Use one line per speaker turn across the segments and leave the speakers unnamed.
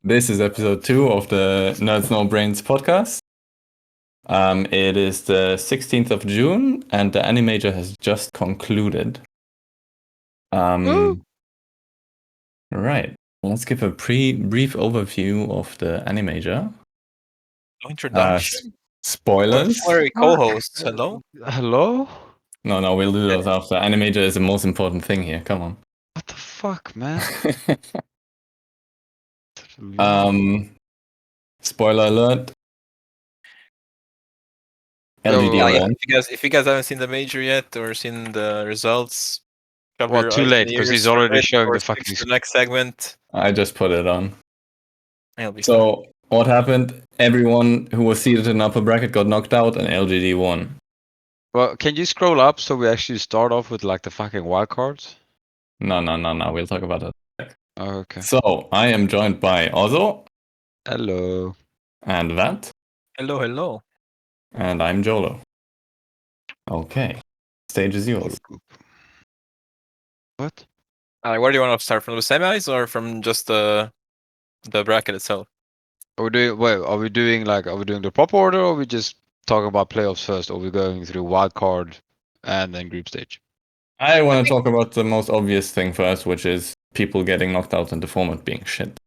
This is episode 2 of the Nerds No Brains podcast. It is the 16th of June, and the Animajor has just concluded. Right. Let's give a brief overview of the Animajor.
No introduction.
Spoilers.
Flurry co-hosts. Hello.
Hello?
No, we'll do those after. Animajor is the most important thing here. Come on.
What the fuck, man?
Spoiler alert.
Yo,
LGD won.
If you guys haven't seen the major yet or seen the results,
Well, too late because he's already showing the fucking.
The next segment.
I just put it on.
It'll be
So what happened? Everyone who was seated in the upper bracket got knocked out, and LGD won.
Well, can you scroll up so we actually start off with like the fucking wild cards?
No. We'll talk about that.
Oh, okay.
So I am joined by Ozo
Hello.
and Vat,
Hello.
and I'm Jolo. Okay, stage is yours.
What?
Where do you want to start, from the semis or from just the bracket itself?
Are we doing? Wait, are we doing the proper order, or are we just talking about playoffs first, or are we going through wild card and then group stage?
I want to talk about the most obvious thing first, which is people getting knocked out and the format being shit.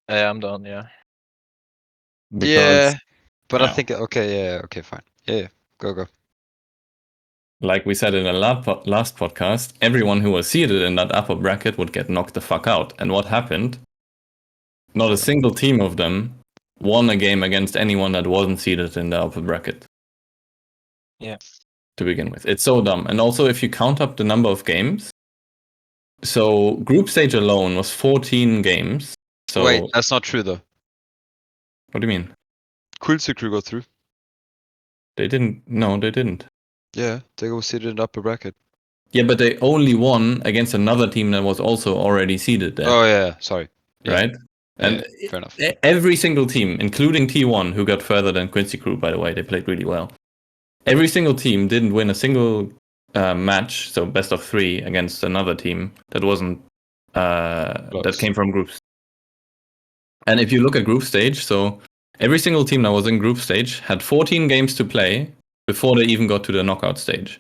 Yeah, I'm done. Yeah.
Because,
yeah, but I
yeah.
think okay, fine. Yeah, go.
Like we said in the last podcast, everyone who was seated in that upper bracket would get knocked the fuck out. And what happened? Not a single team of them won a game against anyone that wasn't seated in the upper bracket.
Yeah.
To begin with. It's so dumb. And also, if you count up the number of games, so group stage alone was 14 games. So
Wait, that's not true though.
What do you mean?
Quills crew got through.
They didn't. No, they didn't.
Yeah, they were seated in the upper bracket.
Yeah, but they only won against another team that was also already seated there.
Oh yeah, sorry. Yeah.
Right? And
fair enough.
Every single team, including T1, who got further than Quincy Crew, by the way, they played really well. Every single team didn't win a single match, so best of 3 against another team that wasn't that came from groups. And if you look at group stage, so every single team that was in group stage had 14 games to play before they even got to the knockout stage.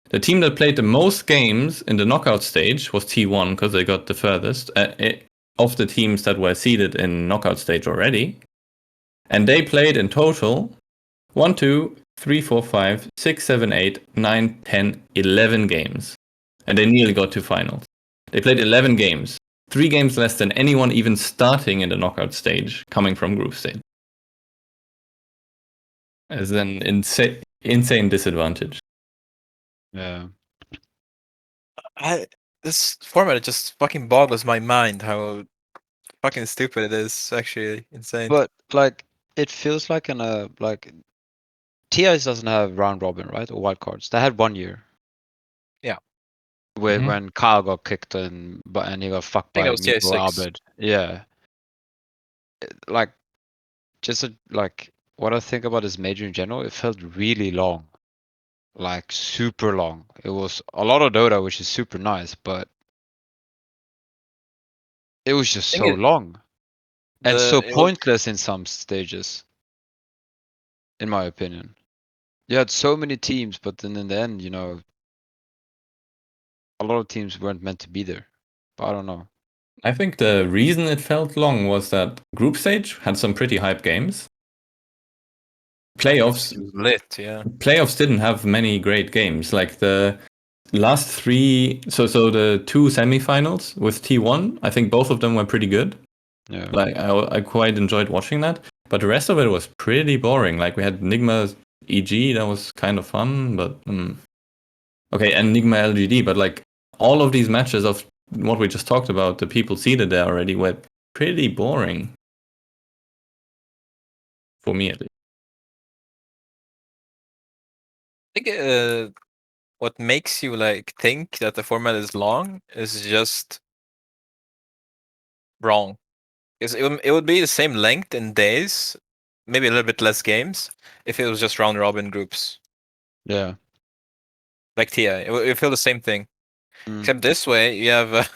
The team that played the most games in the knockout stage was T1 because they got the furthest of the teams that were seeded in knockout stage already. And they played in total 1, 2, 3, 4, 5, 6, 7, 8, 9, 10, 11 games. And they nearly got to finals. They played 11 games. 3 games less than anyone even starting in the knockout stage coming from group stage. As an insane disadvantage.
Yeah.
This format just fucking boggles my mind how fucking stupid it is. Actually insane.
But like it feels like TIs doesn't have round robin, right? Or wild cards. They had 1 year.
Yeah.
When Kyle got kicked and he got fucked by Miko Abed. Yeah. Like what I think about this major in general, it felt really long. Like super long. It was a lot of Dota, which is super nice, but it was just so long. And so pointless in some stages. In my opinion. You had so many teams, but then in the end, a lot of teams weren't meant to be there. But I don't know.
I think the reason it felt long was that group stage had some pretty hype games. Playoffs
lit, yeah.
Playoffs didn't have many great games. Like the last 3, so the 2 semifinals with T1, I think both of them were pretty good.
Yeah.
Like I quite enjoyed watching that, but the rest of it was pretty boring. Like we had Nigma EG, that was kind of fun, but okay, and Nigma LGD, but like all of these matches of what we just talked about, the people seated there already were pretty boring. For me, at least.
I think what makes you like think that the format is long is just wrong. Because it would be the same length in days, maybe a little bit less games, if it was just round robin groups.
Yeah.
Like TI, it would feel the same thing. Except this way, you have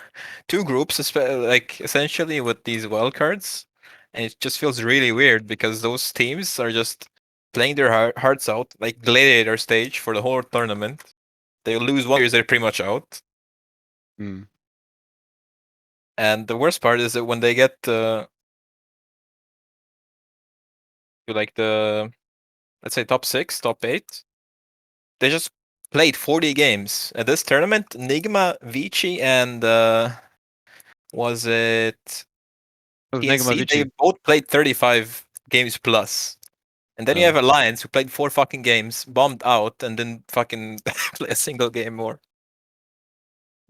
two groups, like essentially with these wildcards, and it just feels really weird because those teams are just playing their hearts out, like gladiator stage for the whole tournament. They lose one year, they're pretty much out.
Mm.
And the worst part is that when they get to like the, let's say, top 6, top 8, they just played 40 games. At this tournament, Nigma, Vici, and was it
It was
PNC?
Nigma
They
Vici.
both played 35 games plus. And then you have Alliance, who played 4 fucking games, bombed out, and then fucking play a single game more.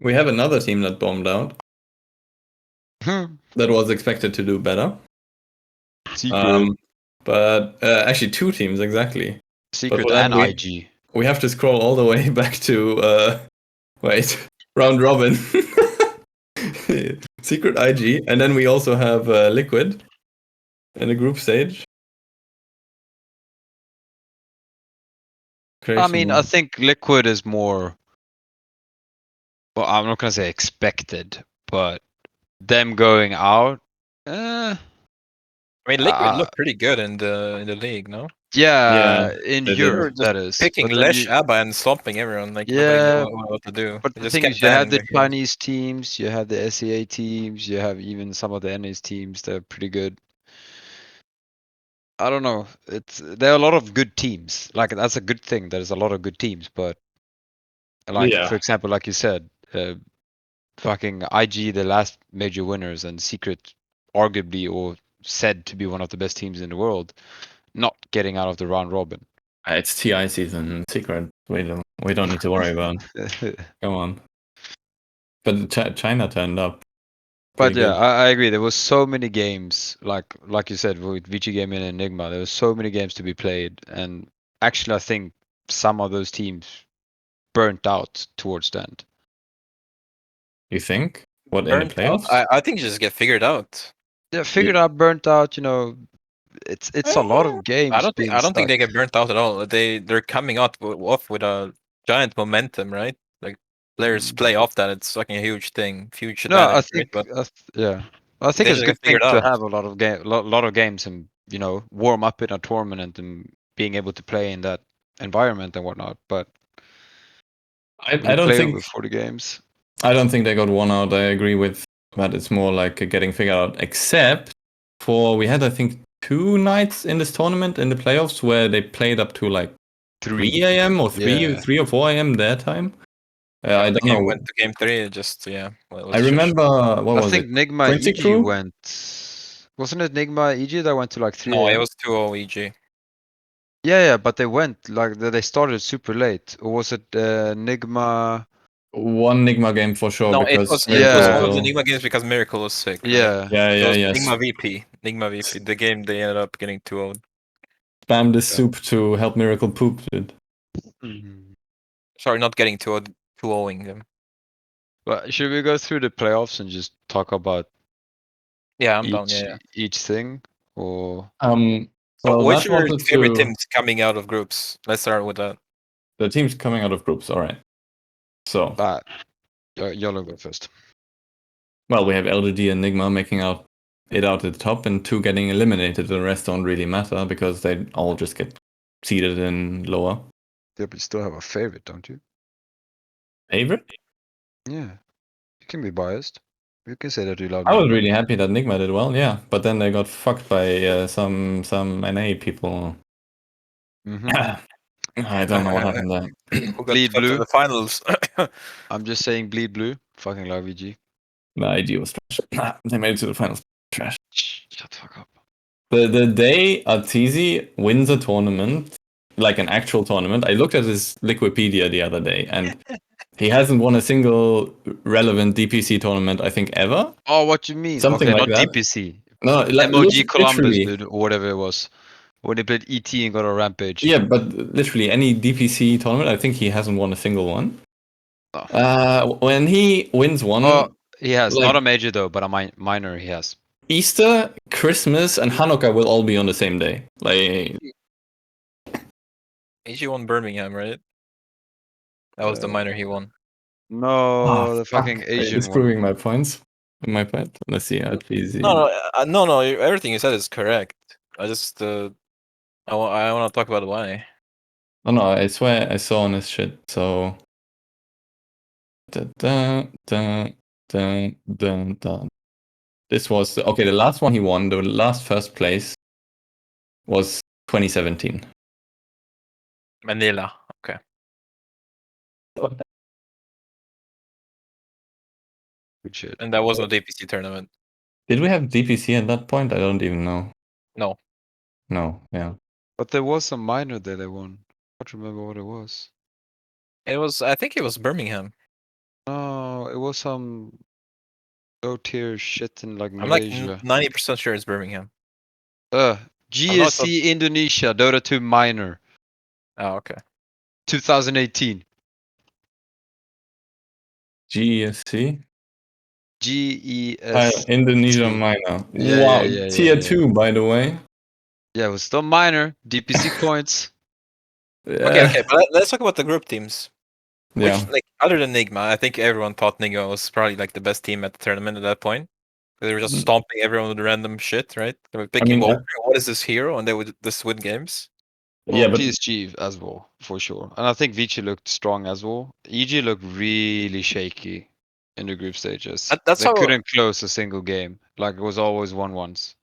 We have another team that bombed out. That was expected to do better.
Secret.
But actually, two teams exactly.
Secret and IG.
We have to scroll all the way back to round robin. Secret IG, and then we also have Liquid in the group stage.
I mean, I think Liquid is more. Well, I'm not gonna say expected, but them going out.
I mean, Liquid looked pretty good in the league, no?
Yeah, in Europe,
just
that is.
picking Lesh, Abba, and stomping everyone. Like nobody knew what to do.
But the thing is, you have the Chinese teams, you have the SEA teams, you have even some of the NA's teams that are pretty good. I don't know. There are a lot of good teams. Like that's a good thing. There's a lot of good teams, but like for example, like you said, fucking IG, the last major winners, and Secret, arguably or said to be one of the best teams in the world, not getting out of the round robin.
It's TI season. Secret. We don't need to worry about. Come on. But China turned up.
But yeah, I agree. There was so many games, like you said, with Vici Gaming and Enigma. There was so many games to be played, and actually, I think some of those teams burnt out towards the end.
You think? What
burnt
in the playoffs?
I think you just get figured out.
Yeah, figured out, burnt out. You know, it's a lot of games.
I don't think they get burnt out at all. They're coming off with a giant momentum, right? Like players play off that. It's fucking a huge thing, huge advantage.
No, I think
right?
I think it's a good thing to
out.
have a lot of games and warm up in a tournament and being able to play in that environment and whatnot. But
I don't think
with 40 games.
I don't think they got one out. I agree with that. It's more like getting figured out. Except for we had, I think, 2 nights in this tournament in the playoffs where they played up to like 3 a.m. or 3 or 4 a.m. their time. I don't know.
Went to game 3. Just
I remember
I think Nigma EG went. Wasn't it Nigma EG that went to like 3 a.m.?
No, it was 2-0 EG.
Yeah, but they went like they started super late. Or was it Nigma?
One Nigma game for sure.
No,
because
it was one of the Nigma games because Miracle was sick. Right?
Yeah.
Nigma VP. The game they ended up getting 2-0.
Spam this soup to help Miracle poop, dude.
Sorry, not getting 2-0ing them.
But should we go through the playoffs and just talk about?
Yeah, I'm down. Yeah.
Each thing, or
well,
which are your favorite teams coming out of groups? Let's start with that.
The teams coming out of groups. All right. So.
Y'all go first.
Well, we have LGD and Nigma making it out at the top, and 2 getting eliminated. The rest don't really matter because they all just get seeded in lower.
Yeah, but you still have a favorite, don't you?
Favorite?
Yeah, you can be biased. You can say that you love.
I was really happy that Nigma did well, yeah, but then they got fucked by some NA people. I don't know what happened there.
Bleed blue. The finals.
I'm just saying, bleed blue. Fucking love EG.
The IG was trash. They made it to the finals. Trash.
Shut the fuck up.
The day Arteezy wins a tournament, like an actual tournament, I looked at his Liquipedia the other day, and he hasn't won a single relevant DPC tournament, I think, ever.
Oh, what you mean?
Something like
not
that.
DPC.
No,
MOG Columbus, dude, or whatever it was. When he played ET and got a rampage.
Yeah, but literally any DPC tournament, I think he hasn't won a single one. When he wins one...
he has. Not a major, though, but a minor he has.
Easter, Christmas, and Hanukkah will all be on the same day. Like...
AG won Birmingham, right? That was the minor he won.
No, the fucking
fuck.
Asian
It's
one.
proving my points. My bet. Let's see. LGZ.
No. Everything you said is correct. I just I want to talk about why.
No, I swear I saw on his shit. So. This was okay. The last one he won, the last first place, was 2017.
Manila. Okay.
Good shit.
And that wasn't a DPC tournament.
Did we have DPC at that point? I don't even know.
No.
No, yeah.
But there was some minor that they won. I can't remember what it was.
I think it was Birmingham.
No, it was some low tier shit in like
I'm like
Malaysia.
90% sure it's Birmingham.
GSC Indonesia, Dota 2 minor,
Oh, okay.
2018.
GESC?
GES.
Indonesia minor.
Yeah,
Wow.
yeah,
Tier 2, by the way.
Yeah, it was still minor. DPC points.
Okay, but let's talk about the group teams.
Yeah.
Which, like, other than Nigma, I think everyone thought Nigma was probably like the best team at the tournament at that point. They were just stomping everyone with random shit, right? They were picking,
mean,
what is this hero? And they would just win games.
Well,
yeah, but
PSG as well, for sure. And I think Vici looked strong as well. EG looked really shaky in the group stages.
That's
They
how
couldn't close a single game. Like it was always 1-1s.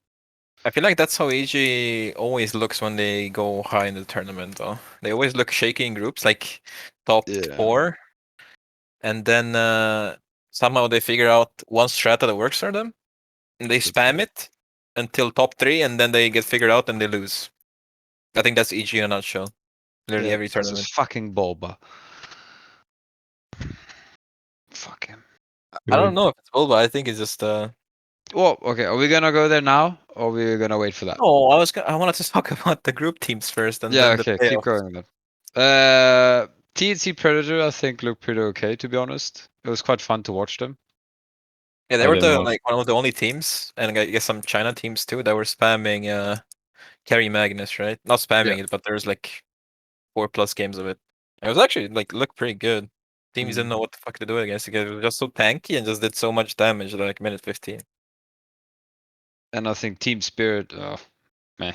I feel like that's how EG always looks when they go high in the tournament, though. They always look shaky in groups, like top
Yeah.
4. And then somehow they figure out one strat that works for them. And they spam it until top 3, and then they get figured out and they lose. I think that's EG in a nutshell. Literally every tournament.
Fucking Bulba. Fuck him.
I don't know if it's Bulba. I think it's just
Well, okay. Are we gonna go there now, or are we gonna wait for that?
No, I wanted to talk about the group teams first, and
Yeah.
then
Okay.
the
Keep
playoffs.
going then. TNC Predator, I think, looked pretty okay. To be honest, it was quite fun to watch them.
Yeah, they were one of the only teams, and I guess some China teams too, that were spamming Carry Magnus, right? Not spamming it, but there's like 4+ games of it. It was actually like looked pretty good. Teams didn't know what the fuck to do against it. It was just so tanky and just did so much damage at like minute 15.
And I think Team Spirit, meh.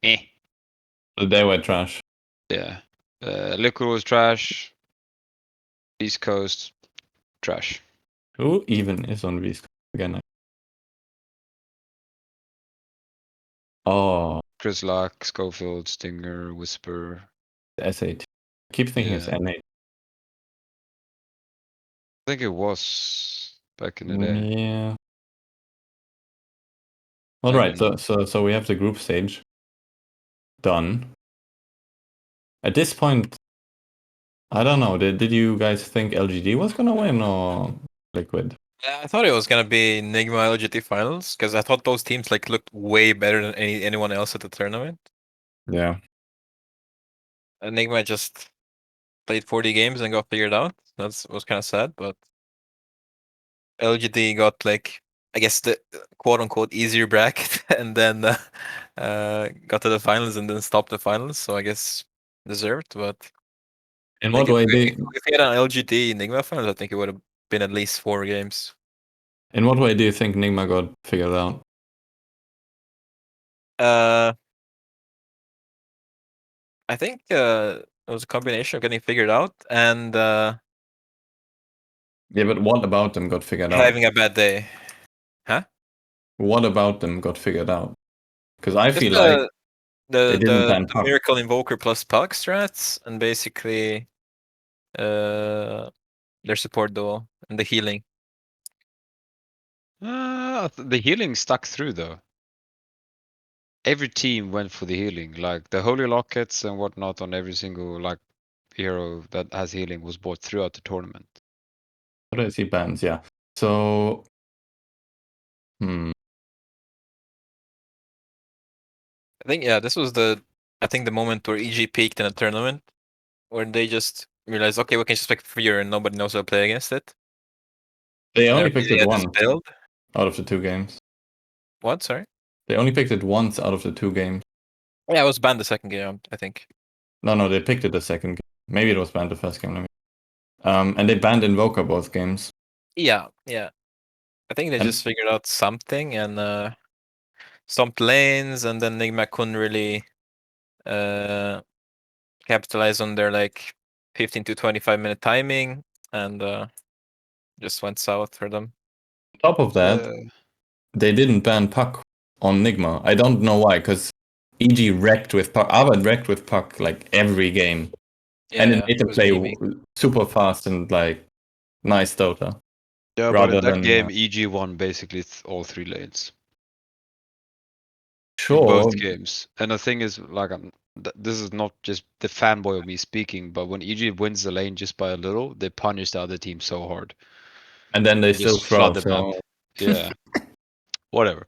they were trash.
Yeah. Liquid was trash. East Coast, trash.
Who even is on East Coast again? Oh,
Chris Lock, Schofield, Stinger, Whisper.
SAT. I keep thinking it's NA.
I think it was back in the day.
Yeah. All right. So we have the group stage done. At this point, I don't know. Did you guys think LGD was gonna win or Liquid?
Yeah, I thought it was gonna be Enigma LGT finals because I thought those teams like looked way better than anyone else at the tournament.
Yeah.
Enigma just played 40 games and got figured out. That was kind of sad, but LGT got like I guess the quote unquote easier bracket and then got to the finals and then stopped the finals. So I guess deserved, but
In
like
what way
if we had an LGT Enigma finals, I think it would have been at least 4 games.
In what way do you think Nigma got figured out?
I think it was a combination of getting figured out and
Yeah, but what about them got figured out?
having a bad day. Huh?
What about them got figured out? Because I
Just
feel like they didn't
the
ban Puck.
Miracle Invoker plus Puck strats and basically their support duo and the healing.
The healing stuck through though. Every team went for the healing. Like the Holy Lockets and whatnot on every single like hero that has healing was bought throughout the tournament.
What do I see bans? Yeah. So
I think this was the moment where EG peaked in a tournament where they just realized, okay, we can just pick Fear and nobody knows how to play against it.
They only picked it
this
once
build.
out of the 2 games.
What? Sorry?
They only picked it once out of the 2 games.
Yeah, it was banned the second game, I think.
No, they picked it the second game. Maybe it was banned the first game. And they banned Invoker both games.
Yeah. I think they just figured out something and stomped lanes, and then Nigma couldn't really capitalize on their like 15 to 25 minute timing, and just went south for them.
On top of that, they didn't ban Puck on Nigma. I don't know why, because EG wrecked with Puck. Arbad wrecked with Puck like every game. And it made them play super fast and like nice Dota.
Yeah, but in that game, EG won basically all 3 lanes.
Sure.
In both games. And the thing is, like, this is not just the fanboy of me speaking, but when EG wins the lane just by a little, they punish the other team so hard.
And then they still
flood the map. Yeah. Whatever.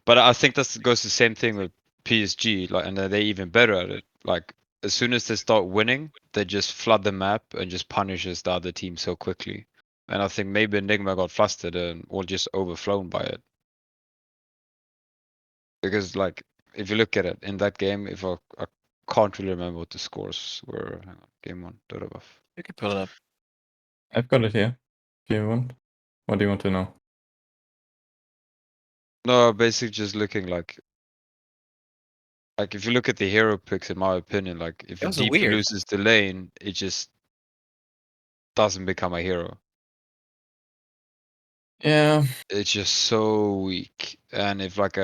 But I think that goes the same thing with PSG, like, and they're even better at it. Like, as soon as they start winning, they just flood the map and just punishes the other team so quickly. And I think maybe Enigma got flustered and or just overflown by it. Because, like, if you look at it in that game, if I can't really remember what the scores were. Hang on, game 1, Dota buff.
You can pull it up.
I've got it here. If you want. What do you want to know?
No, basically just looking like if you look at the hero picks, in my opinion, like if a deep loses the lane, it just doesn't become a hero.
Yeah.
It's just so weak. And if like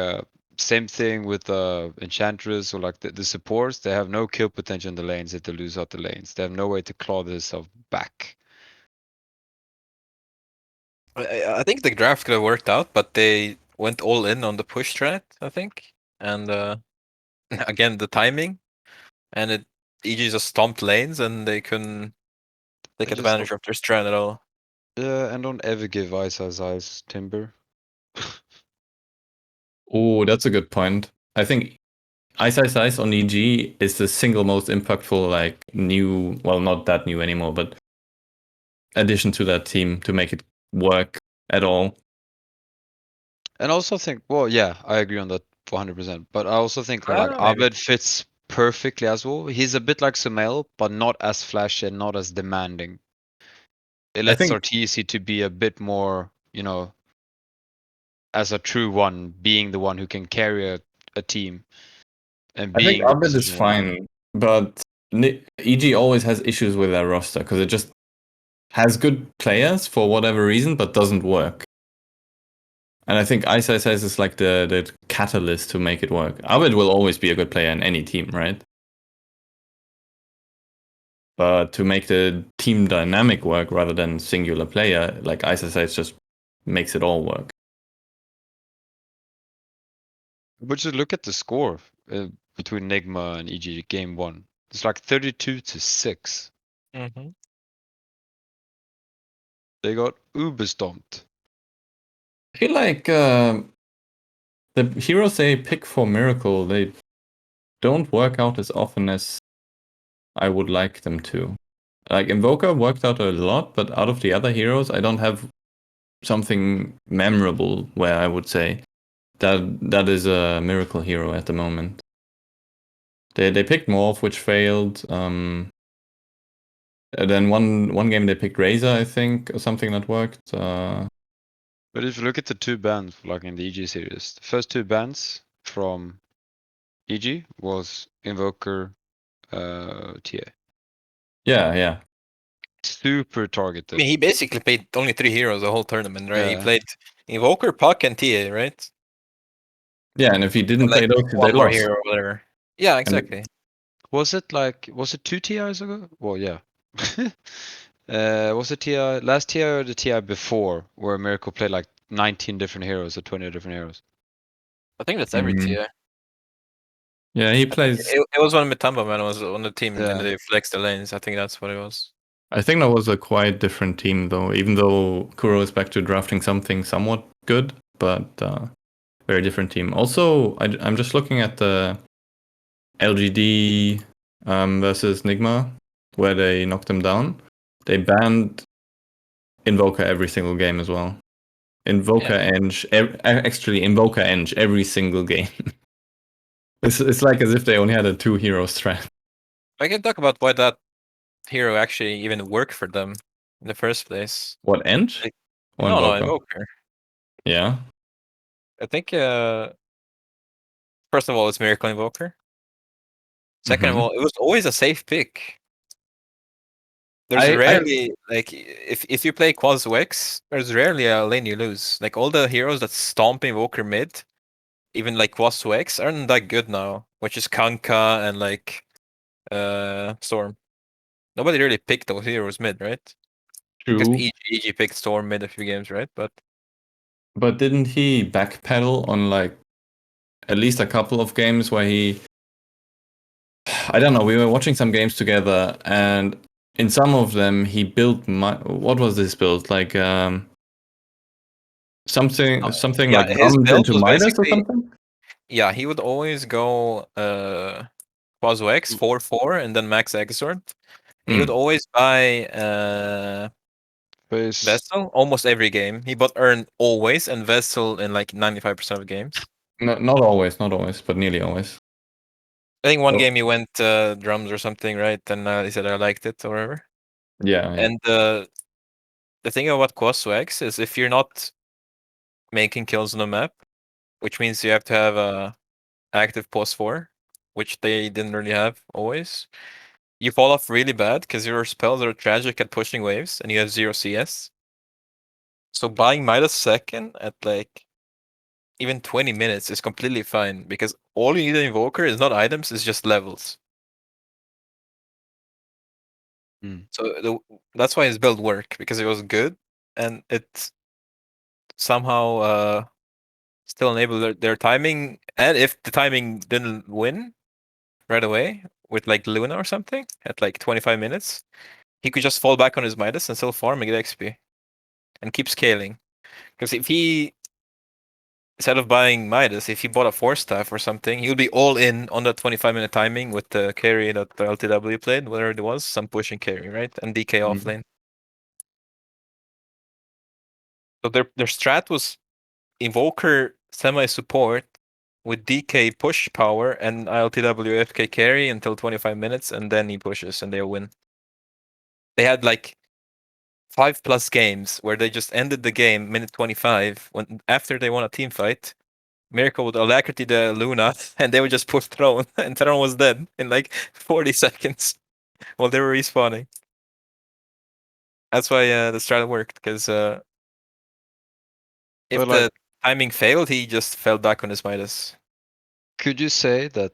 same thing with Enchantress or like the supports, they have no kill potential in the lanes if they lose out the lanes. They have no way to claw themselves back.
I think the draft could have worked out, but they went all in on the push strat, I think. And again, the timing. And EG just stomped lanes and they couldn't take advantage of their strat at all.
Yeah, and don't ever give Ice Timber.
Oh, that's a good point. I think Ice on EG is the single most impactful, like, new, well, not that new anymore, but addition to that team to make it work at all.
And I also think, well, yeah, I agree on that 100%. But I also think like Abed fits perfectly as well. He's a bit like Sumail, but not as flashy and not as demanding. It lets Arteezy to be a bit more, you know, as a true one, being the one who can carry a team. And being
I think Abed is fine, but EG always has issues with their roster because it just has good players for whatever reason, but doesn't work. And I think Ice is like the catalyst to make it work. Abed will always be a good player in any team, right? But to make the team dynamic work rather than singular player, like Ice just makes it all work.
But just look at the score between Nigma and EG game 1. It's like 32-6.
Mm-hmm.
They got uber stomped.
I feel like the heroes they pick for Miracle, they don't work out as often as I would like them to. Like Invoker worked out a lot, but out of the other heroes, I don't have something memorable where I would say that is a Miracle hero at the moment. They picked Morph, which failed. And then one game they picked Razor, I think, or something that worked.
But if you look at the 2 bans, like in the EG series, the first 2 bans from EG was Invoker, TA.
Yeah.
Super targeted.
I mean, he basically played only 3 heroes the whole tournament, right? Yeah. He played Invoker, Puck, and TA, right?
Yeah, and if he didn't play those,
they lost. Hero or whatever. Yeah, exactly.
Was it 2 TIs ago? Well, yeah. Was it TI last TI or the TI before where Miracle played like 19 different heroes or 20 different heroes?
I think that's every TI.
Yeah, he plays.
It was when Mitamba man was on the team and they flexed the lanes. I think that's what it was.
I think that was a quite different team though, even though Kuro is back to drafting something somewhat good, but very different team. Also, I'm just looking at the LGD versus Nigma, where they knocked them down. They banned Invoker every single game as well. Invoker Eng, actually Invoker Eng every single game. It's like as if they only had a 2 hero strat.
I can talk about why that hero actually even worked for them. in the first place.
What, Ent?
Like,
Or
no,
Invoker?
Invoker.
Yeah.
I think first of all, it's Miracle Invoker. Second of all, it was always a safe pick. There's rarely like if you play quals Wex, there's rarely a lane you lose. Like all the heroes that stomp Invoker mid, even like quals Wex, aren't that good now. Which is Kanka and like Storm. Nobody really picked those heroes mid, right? Because
True.
EG picked Storm mid a few games, right?
But didn't he backpedal on like at least a couple of games where he, I don't know, we were watching some games together, and in some of them he built what was this build? Like something
yeah,
like
his
drums
build
into
was
Midas or
basically
something?
yeah, he would always go Quazo X 4/4 and then max Exort. And he would always buy
Base.
Vessel almost every game. He bought Earn always and Vessel in like 95% of games.
No, not always, but nearly always.
I think one game he went drums or something, right? And he said I liked it or whatever.
Yeah.
And the thing about Quazo X is if you're not making kills on the map, which means you have to have a active pause 4, which they didn't really have always. You fall off really bad because your spells are tragic at pushing waves and you have 0 CS. So buying Midas second at like even 20 minutes is completely fine because all you need in Invoker is not items, it's just levels. So that's why his build worked, because it was good and it somehow still enabled their timing. And if the timing didn't win right away with like Luna or something at like 25 minutes, he could just fall back on his Midas and still farm and get XP and keep scaling. Because if he, instead of buying Midas, if he bought a 4-staff or something, he would be all in on that 25-minute timing with the carry that the LTW played, whatever it was, some pushing carry, right? And DK off lane. So their strat was Invoker semi-support with DK push power and LTW FK carry until 25 minutes, and then he pushes and they win. They had like 5+ games where they just ended the game minute 25 when after they won a team fight. Miracle would alacrity the Luna and they would just push Throne and Throne was dead in like 40 seconds while they were respawning. That's why the strat worked, because if the timing failed, he just fell back on his Midas.
Could you say that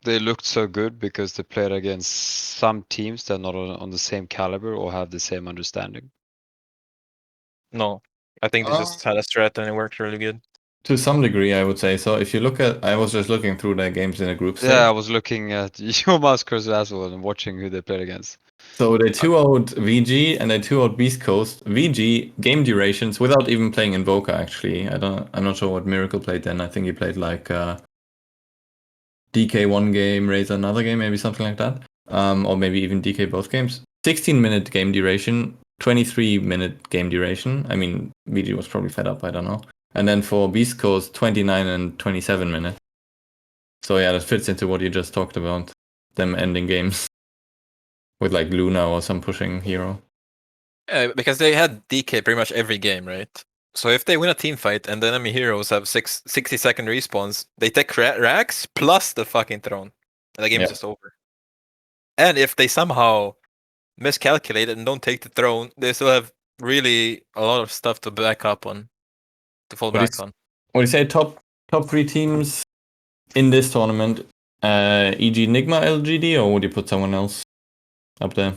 they looked so good because they played against some teams that are not on the same caliber or have the same understanding?
No, I think they just had a strat and it worked really good.
To some degree, I would say so. If you look at, I was just looking through their games in a group stage.
Yeah, I was looking at your mouse cursor as well and watching who they played against.
So they 2-0'd VG and they 2-0'd Beast Coast. VG game durations without even playing Invoker. Actually, I'm not sure what Miracle played then. I think he played like DK one game, Razor another game, maybe something like that. Or maybe even DK both games. 16-minute game duration, 23-minute game duration. I mean, VG was probably fed up. I don't know. And then for Beast Coast, 29 and 27 minutes. So yeah, that fits into what you just talked about. Them ending games with like Luna or some pushing hero.
Yeah, because they had DK pretty much every game, right? So if they win a team fight and the enemy heroes have 60-second respawns, they take racks plus the fucking Throne. And the game is just over. And if they somehow miscalculate and don't take the Throne, they still have really a lot of stuff to back up on, to fall back on.
What do you say? Top 3 teams in this tournament, e.g. Nigma LGD, or would you put someone else up there?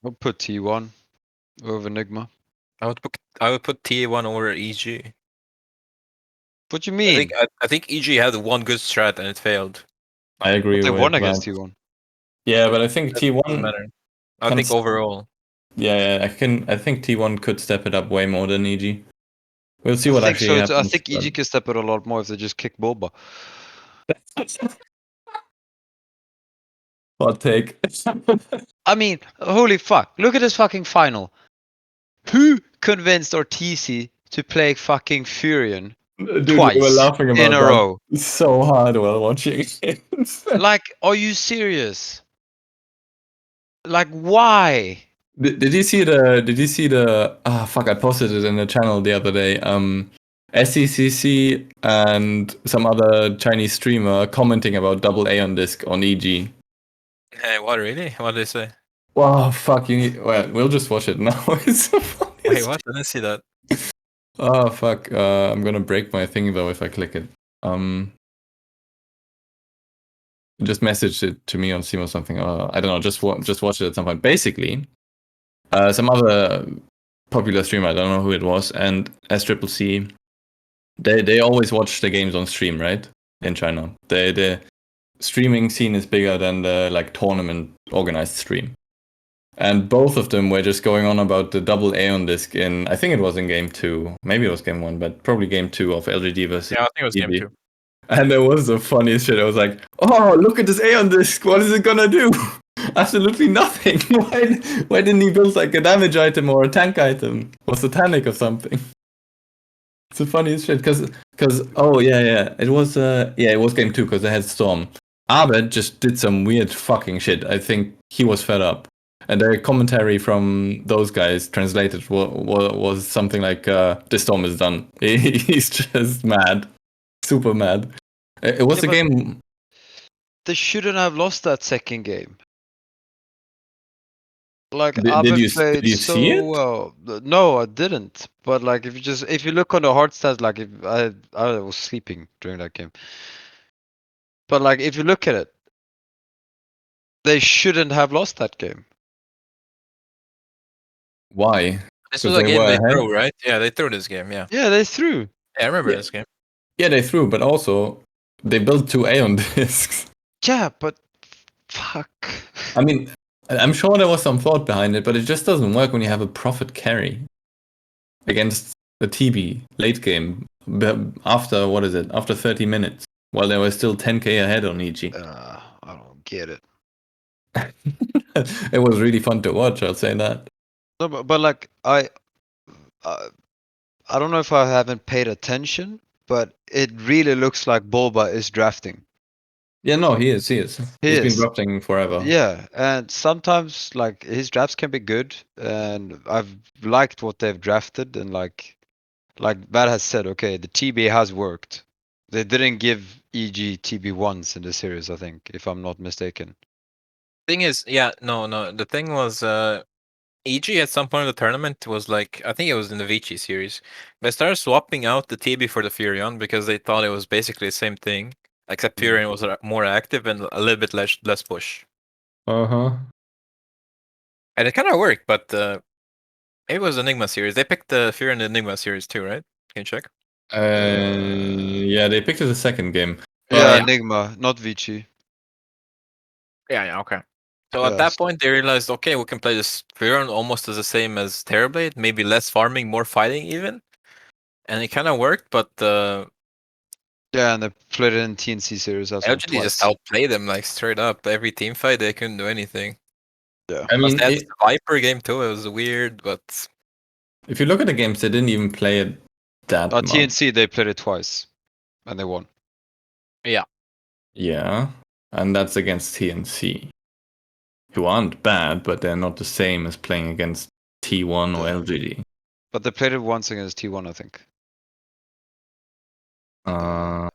I'll put T1 over Nigma.
I would put T1 over EG.
What do you mean?
I think EG had one good strat and it failed.
I agree with
they won
that.
against T1.
Yeah, but I think
T1. I think overall.
Yeah, I think T1 could step it up way more than EG. We'll see what actually happens.
I think EG can step it a lot more if they just kick Boba.
Hot take.
I mean, holy fuck. Look at this fucking final. Who convinced Ortiz to play fucking Furion twice
we were laughing about
in a row?
So hard while watching it.
Like, are you serious? Like, why?
Did you see the fuck, I posted it in the channel the other day. SCCC and some other Chinese streamer commenting about double A on disc on EG.
Hey, what really? What did they say?
Wow, fuck, well, we'll just watch it now. It's so funny.
Wait, what? I didn't see that.
Oh fuck, I'm gonna break my thing though if I click it. Just message it to me on Steam or something. I don't know, just watch it at some point. Basically, some other popular streamer, I don't know who it was, and SCCC, they always watch the games on stream, right? In China. The streaming scene is bigger than the like tournament organized stream. And both of them were just going on about the double A on disc in, I think it was in game 2, maybe it was game 1, but probably game 2 of LGD versus
Yeah, I think it was game
EB.
2.
And it was the funniest shit. I was like, oh, look at this A on disc. What is it gonna do? Absolutely nothing. Why didn't he build like a damage item or a tank item or satanic or something? It's the funniest shit. Because oh yeah, it was game 2 because they had Storm. Abed just did some weird fucking shit. I think he was fed up. And the commentary from those guys translated was something like, "This Storm is done." He's just mad. Super mad. It was a game.
They shouldn't have lost that second game. Like,
Did you
played
see
so
it?
well. No, I didn't. But like, if you look on the hard stats, like if I was sleeping during that game. But like, if you look at it, they shouldn't have lost that game.
Why?
This
'Cause
was a
they
game
were
they
ahead?
threw, right? Yeah, they threw this game, yeah.
Yeah, they threw.
Yeah, I remember
Yeah.
this game.
Yeah, they threw, but also they built 2 Aeon discs.
Yeah, but fuck.
I mean, I'm sure there was some thought behind it, but it just doesn't work when you have a profit carry against a TB late game after, what is it, after 30 minutes, while they were still 10k ahead on EG.
I don't get it.
It was really fun to watch, I'll say that.
No, but like I don't know if I haven't paid attention, but it really looks like Boba is drafting.
Yeah, no, he is. He's been drafting forever.
Yeah, and sometimes like his drafts can be good, and I've liked what they've drafted, and like Bad has said, okay, the TB has worked. They didn't give EG TB once in the series, I think, if I'm not mistaken.
Thing is, yeah, no. The thing was, EG at some point in the tournament was like, I think it was in the Vici series. They started swapping out the TB for the Furion because they thought it was basically the same thing, except Furion was more active and a little bit less push.
Uh-huh.
And it kind of worked, but it was Enigma series. They picked the Furion Enigma series too, right? Can you check?
Yeah, they picked it the second game.
Yeah,
Yeah.
Enigma, not Vici.
Yeah, okay. So at that point, they realized, okay, we can play this Furion almost as the same as Terrorblade, maybe less farming, more fighting even. And it kind of worked, but
yeah, and they played it in TNC series as well.
LGD just outplayed them like straight up. Every team fight, they couldn't do anything.
Yeah.
I mean,
Plus, they had the Viper game too. It was weird, but
if you look at the games, they didn't even play it that much.
TNC, they played it twice, and they won.
Yeah.
Yeah, and that's against TNC, who aren't bad, but they're not the same as playing against T1 or LGD.
But they played it once against T1, I think. No,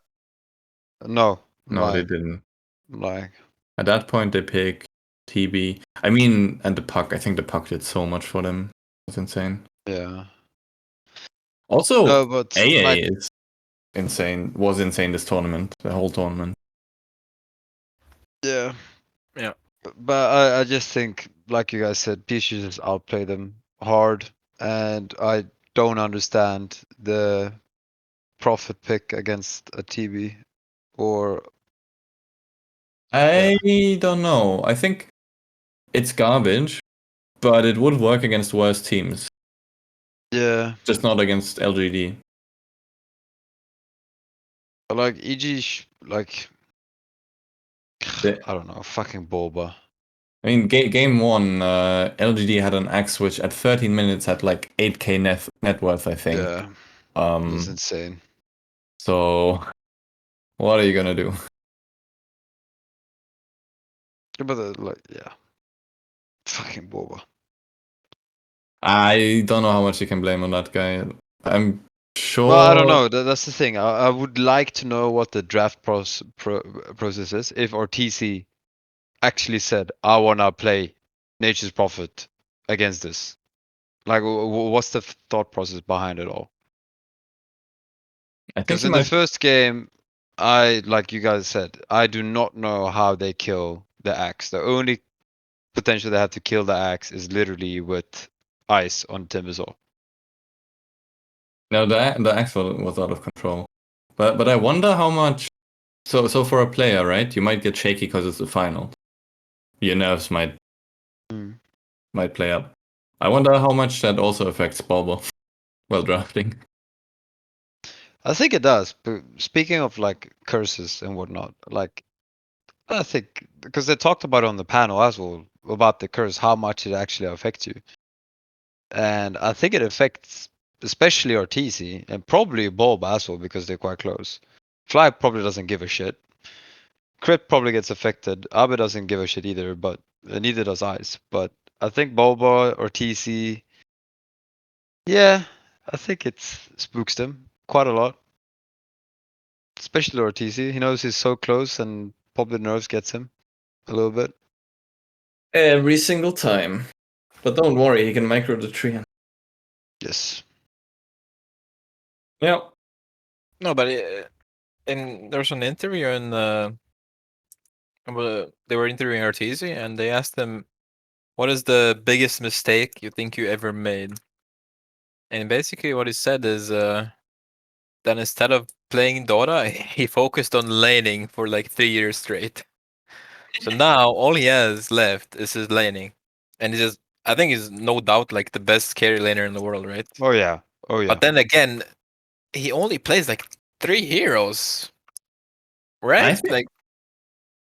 they didn't.
Lying.
At that point, they picked TB. I mean, and the puck. I think the puck did so much for them. It was insane.
Yeah.
Also,
No, but
AA is insane. Was insane this tournament, the whole tournament.
Yeah.
Yeah.
But I just think, like you guys said, PSG just outplay them hard, and I don't understand the profit pick against a TB or.
I don't know. I think it's garbage, but it would work against worse teams.
Yeah.
Just not against LGD.
Like EG, like I don't know, fucking Boba.
I mean, game 1, LGD had an axe switch at 13 minutes at like 8k net worth, I think.
Yeah. That's insane.
So, what are you gonna do?
But like, yeah. Fucking Boba.
I don't know how much you can blame on that guy. I'm sure.
Well, I don't know. That's the thing. I would like to know what the draft process is. If RTC actually said, "I wanna play Nature's Prophet against this," like, what's the thought process behind it all?
I think
Because
he
in the
might.
first game, like you guys said, I do not know how they kill the axe. The only potential they have to kill the axe is literally with ice on Timbersaw.
No, the axle was out of control. But I wonder how much. So for a player, right? You might get shaky because it's the final. Your nerves might play up. I wonder how much that also affects Bobo while drafting.
I think it does. But speaking of like curses and whatnot, like I think because they talked about it on the panel as well about the curse, how much it actually affects you. And I think it affects especially RTC and probably Bob as well because they're quite close. Fly probably doesn't give a shit. Crit probably gets affected. Abe doesn't give a shit either, but neither does Ice. But I think Boba or TC, yeah, I think it spooks them quite a lot. Especially RTC. He knows he's so close and probably nerves gets him a little bit.
Every single time. But don't worry, he can micro the tree.
Yes.
Yeah.
No, but there was an interview and they were interviewing Arteezy and they asked him, "What is the biggest mistake you think you ever made?" And basically, what he said is that instead of playing Dota, he focused on laning for like 3 years straight. So now all he has left is his laning, and he's just, I think he's no doubt like the best carry laner in the world, right?
Oh yeah. Oh yeah.
But then again, he only plays like 3 heroes, right?
think-
Like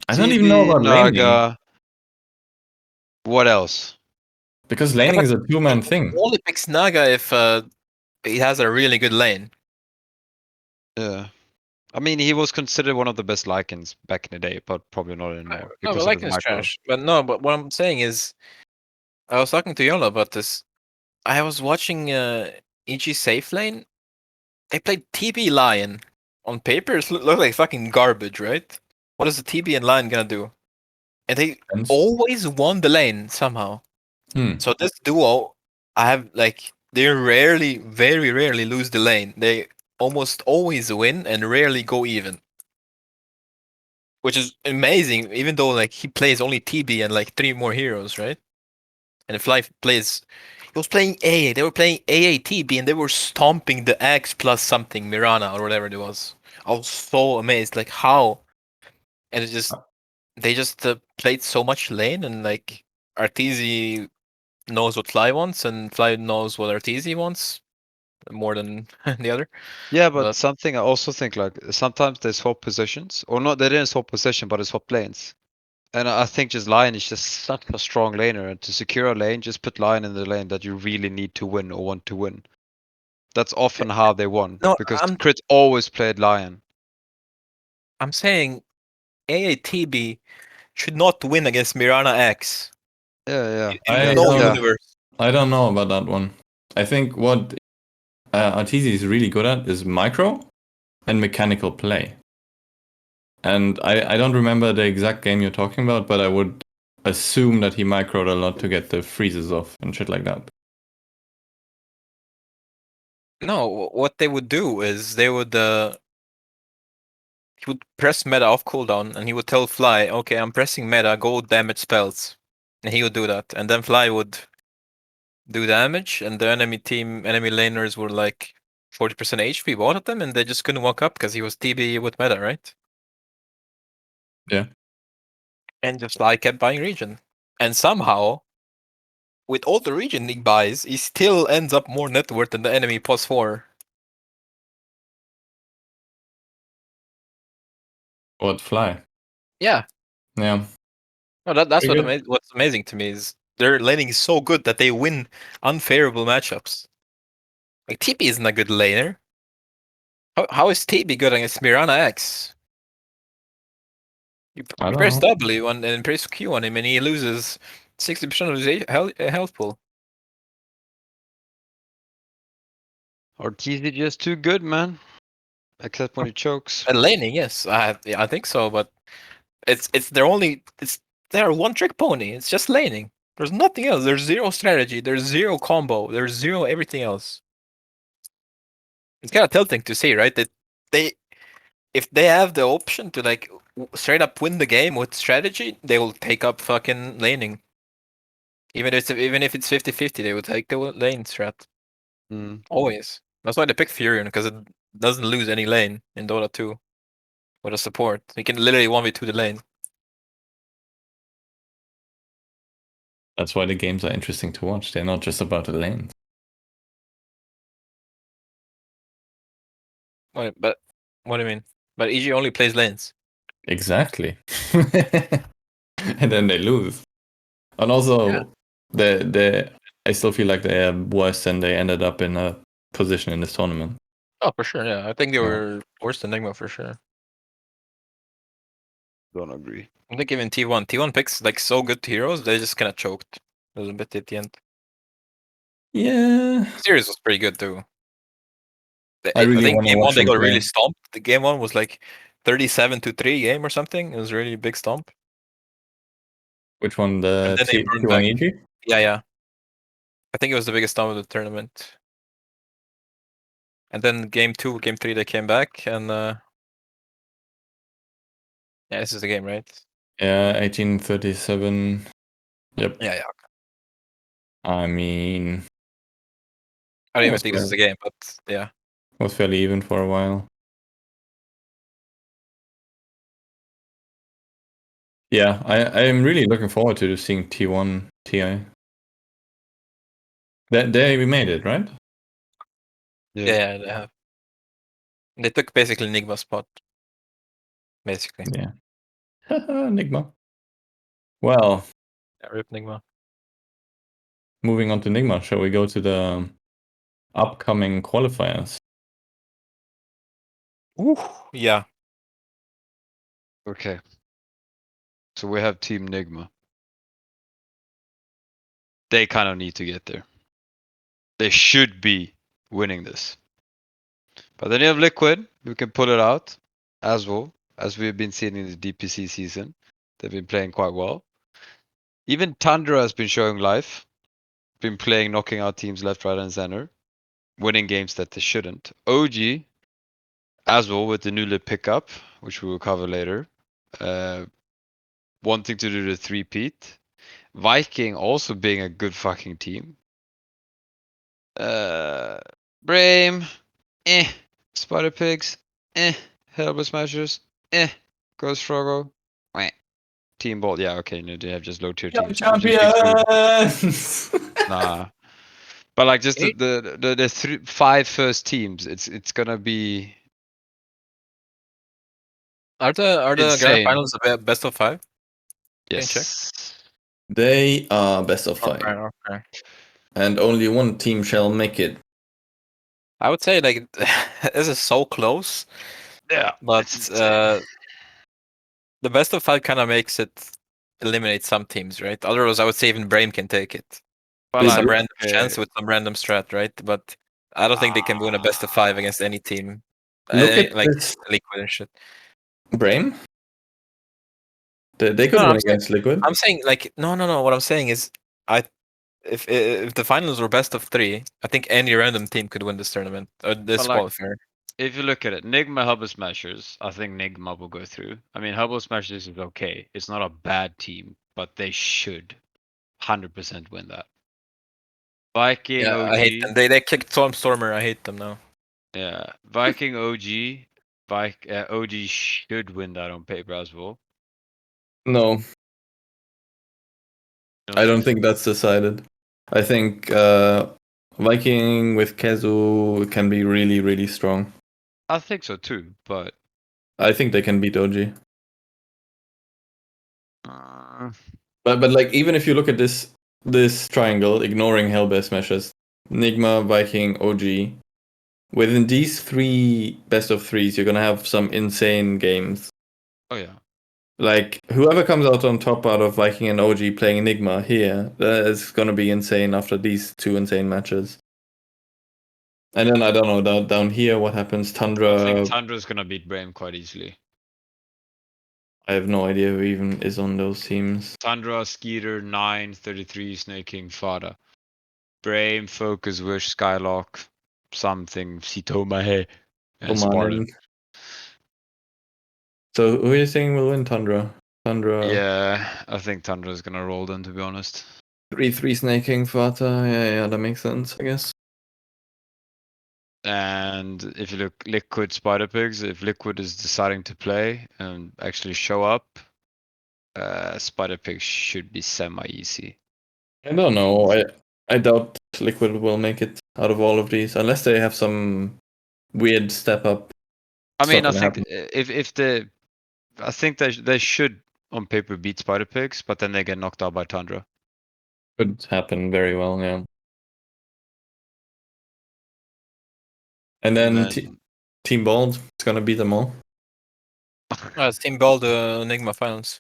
I don't even know
TB,
about laning.
Naga. What else?
Because laning is a
he
two-man thing.
only picks Naga if he has a really good lane.
Yeah. I mean, he was considered one of the best Lycans back in the day, but probably not anymore
No, but
because of his
Lycan is
micro.
trash. But no, but what I'm saying is, I was talking to Yola about this. I was watching EG Safe Lane. They played TB Lion. On paper, it looked like fucking garbage, right? What is the TB and Lion gonna do? And they always won the lane somehow. So this duo, I have like, they rarely, very rarely lose the lane. They almost always win and rarely go even. Which is amazing, even though like he plays only TB and like 3 more heroes, right? And if Life plays, he was playing AA. They were playing AATB and they were stomping the X plus something Mirana or whatever it was. I was so amazed, like how, and it just they just played so much lane and like Arteezy knows what Fly wants and Fly knows what Arteezy wants more than the other.
Yeah, but something I also think like sometimes they swap positions, or not. They didn't swap position, but they swap lanes. And I think just Lion is just such a strong laner, and to secure a lane, just put Lion in the lane that you really need to win or want to win. That's often how they won
No,
because Crit always played Lion.
I'm saying AATB should not win against Mirana X.
Yeah,
In no universe.
I don't know about that one. I think what Arteezy is really good at is micro and mechanical play. And I don't remember the exact game you're talking about, but I would assume that he microed a lot to get the freezes off and shit like that.
No, what they would do is they would he would press meta off cooldown and he would tell Fly, okay, I'm pressing meta, go damage spells. And he would do that. And then Fly would do damage and the enemy laners were like 40% HP both of them and they just couldn't walk up because he was TB with meta, right?
Yeah.
And just Fly kept buying region. And somehow, with all the region he buys, he still ends up more net worth than the enemy +4.
What Fly?
Yeah.
Yeah.
No, that's what's amazing to me is their laning is so good that they win unfavorable matchups. Like TP isn't a good laner. How is TP good against Mirana X? You press W and press Q on him and he loses 60% of his health pool.
Or TZ just too good, man. Except when he chokes.
And laning, yes, I think so, but it's they're one trick pony. It's just laning. There's nothing else. There's zero strategy. There's zero combo. There's zero everything else. It's kind of tilting to see, right? That if they have the option to like straight up win the game with strategy, they will take up fucking laning. Even if it's 50-50, they will take the lane strat. Always. That's why they picked Furion, because it doesn't lose any lane in Dota 2 with a support. You can literally 1v2 the lane.
That's why the games are interesting to watch. They're not just about the lanes.
Wait, but what do you mean? But EG only plays lanes.
Exactly. And then they lose. And also, I still feel like they are worse than they ended up in a position in this tournament.
Oh, for sure, yeah. I think they were worse than Enigma for sure.
Don't agree.
I think even T1 picks like so good heroes, they just kind of choked a little bit at the end.
Yeah.
Series was pretty good too.
I
think
wanna
game
watch
one they
them
got
play.
really stomped. The game one was like 37-3 game or something. It was a really big stomp.
Which one? The
And then they burned
T1
back.
EG?
Yeah. I think it was the biggest stomp of the tournament. And then game 2, game 3 they came back and yeah, this is the game, right?
Yeah, 1837. Yep.
Yeah.
I mean,
I don't even think this is the game, but yeah.
Was fairly even for a while. Yeah, I am really looking forward to seeing T1 TI. They made it, right?
Yeah, they have. They took basically Enigma's spot. Basically.
Yeah. Nigma. Well.
Yeah, rip Enigma.
Moving on to Nigma, shall we go to the upcoming qualifiers?
Ooh, yeah.
Okay. So we have Team Nigma. They kind of need to get there. They should be winning this. But then you have Liquid, who can pull it out as well, as we've been seeing in the DPC season. They've been playing quite well. Even Tundra has been showing life. Been playing, knocking out teams left, right, and center. Winning games that they shouldn't. OG, as well, with the newly pickup, which we will cover later. Wanting to do the three-peat. Viking also being a good fucking team. Brame, Spider Pigs, Hellboy Smashers, Ghost Froggo, Team Bolt. Yeah, okay, no, they have just low tier teams.
Champions!
Nah. But like just the 5 first teams, it's gonna be.
Are the grand
insane.
finals a best of 5?
Yes.
They are best of 5.
Okay.
And only one team shall make it.
I would say like this is so close.
Yeah.
But the best of 5 kind of makes it eliminate some teams, right? Otherwise, I would say even Brame can take it.
But
Some random chance with some random strat, right? But I don't think they can win a best of 5 against any team.
Look at
like
this.
Liquid and shit.
Brame? They could win against Liquid.
I'm saying like no. What I'm saying is if the finals were best of 3, I think any random team could win this tournament or this qualifier.
If you look at it, Nigma Hubble Smashers, I think Nigma will go through. I mean, Hubble Smashers is okay. It's not a bad team, but they should 100% win that. Viking OG.
I hate them. They kicked Stormer. I hate them now.
Yeah, Viking OG. OG should win that on paper as well.
No. I don't think that's decided. I think Viking with Kezu can be really, really strong.
I think so too, but
I think they can beat OG. But like even if you look at this triangle, ignoring Hellbear Smashers, Nigma, Viking, OG, within these 3 best of 3s, you're gonna have some insane games.
Oh yeah.
Like, whoever comes out on top out of Viking and OG playing Enigma here, that is going to be insane after these 2 insane matches. And then, I don't know, down here, what happens? Tundra.
I think Tundra's gonna beat Brame quite easily.
I have no idea who even is on those teams.
Tundra, Skeeter, 9, 33, Snake King, Fada. Brame, Focus, Wish, Skylock, something, Sitomahe, and Spartan.
So who are you saying will win Tundra?
Yeah, I think Tundra's gonna roll them, to be honest.
3-3 Snake King, Fata. Yeah, that makes sense, I guess.
And if you look Liquid Spider Pigs, if Liquid is deciding to play and actually show up, Spider Pigs should be semi-easy.
I don't know. I doubt Liquid will make it out of all of these unless they have some weird step up.
I mean, I think I think they should on paper beat Spider Pigs, but then they get knocked out by Tundra.
Could happen very well, yeah. And then Team Bald is gonna beat them all.
It's Team Bald Enigma finals.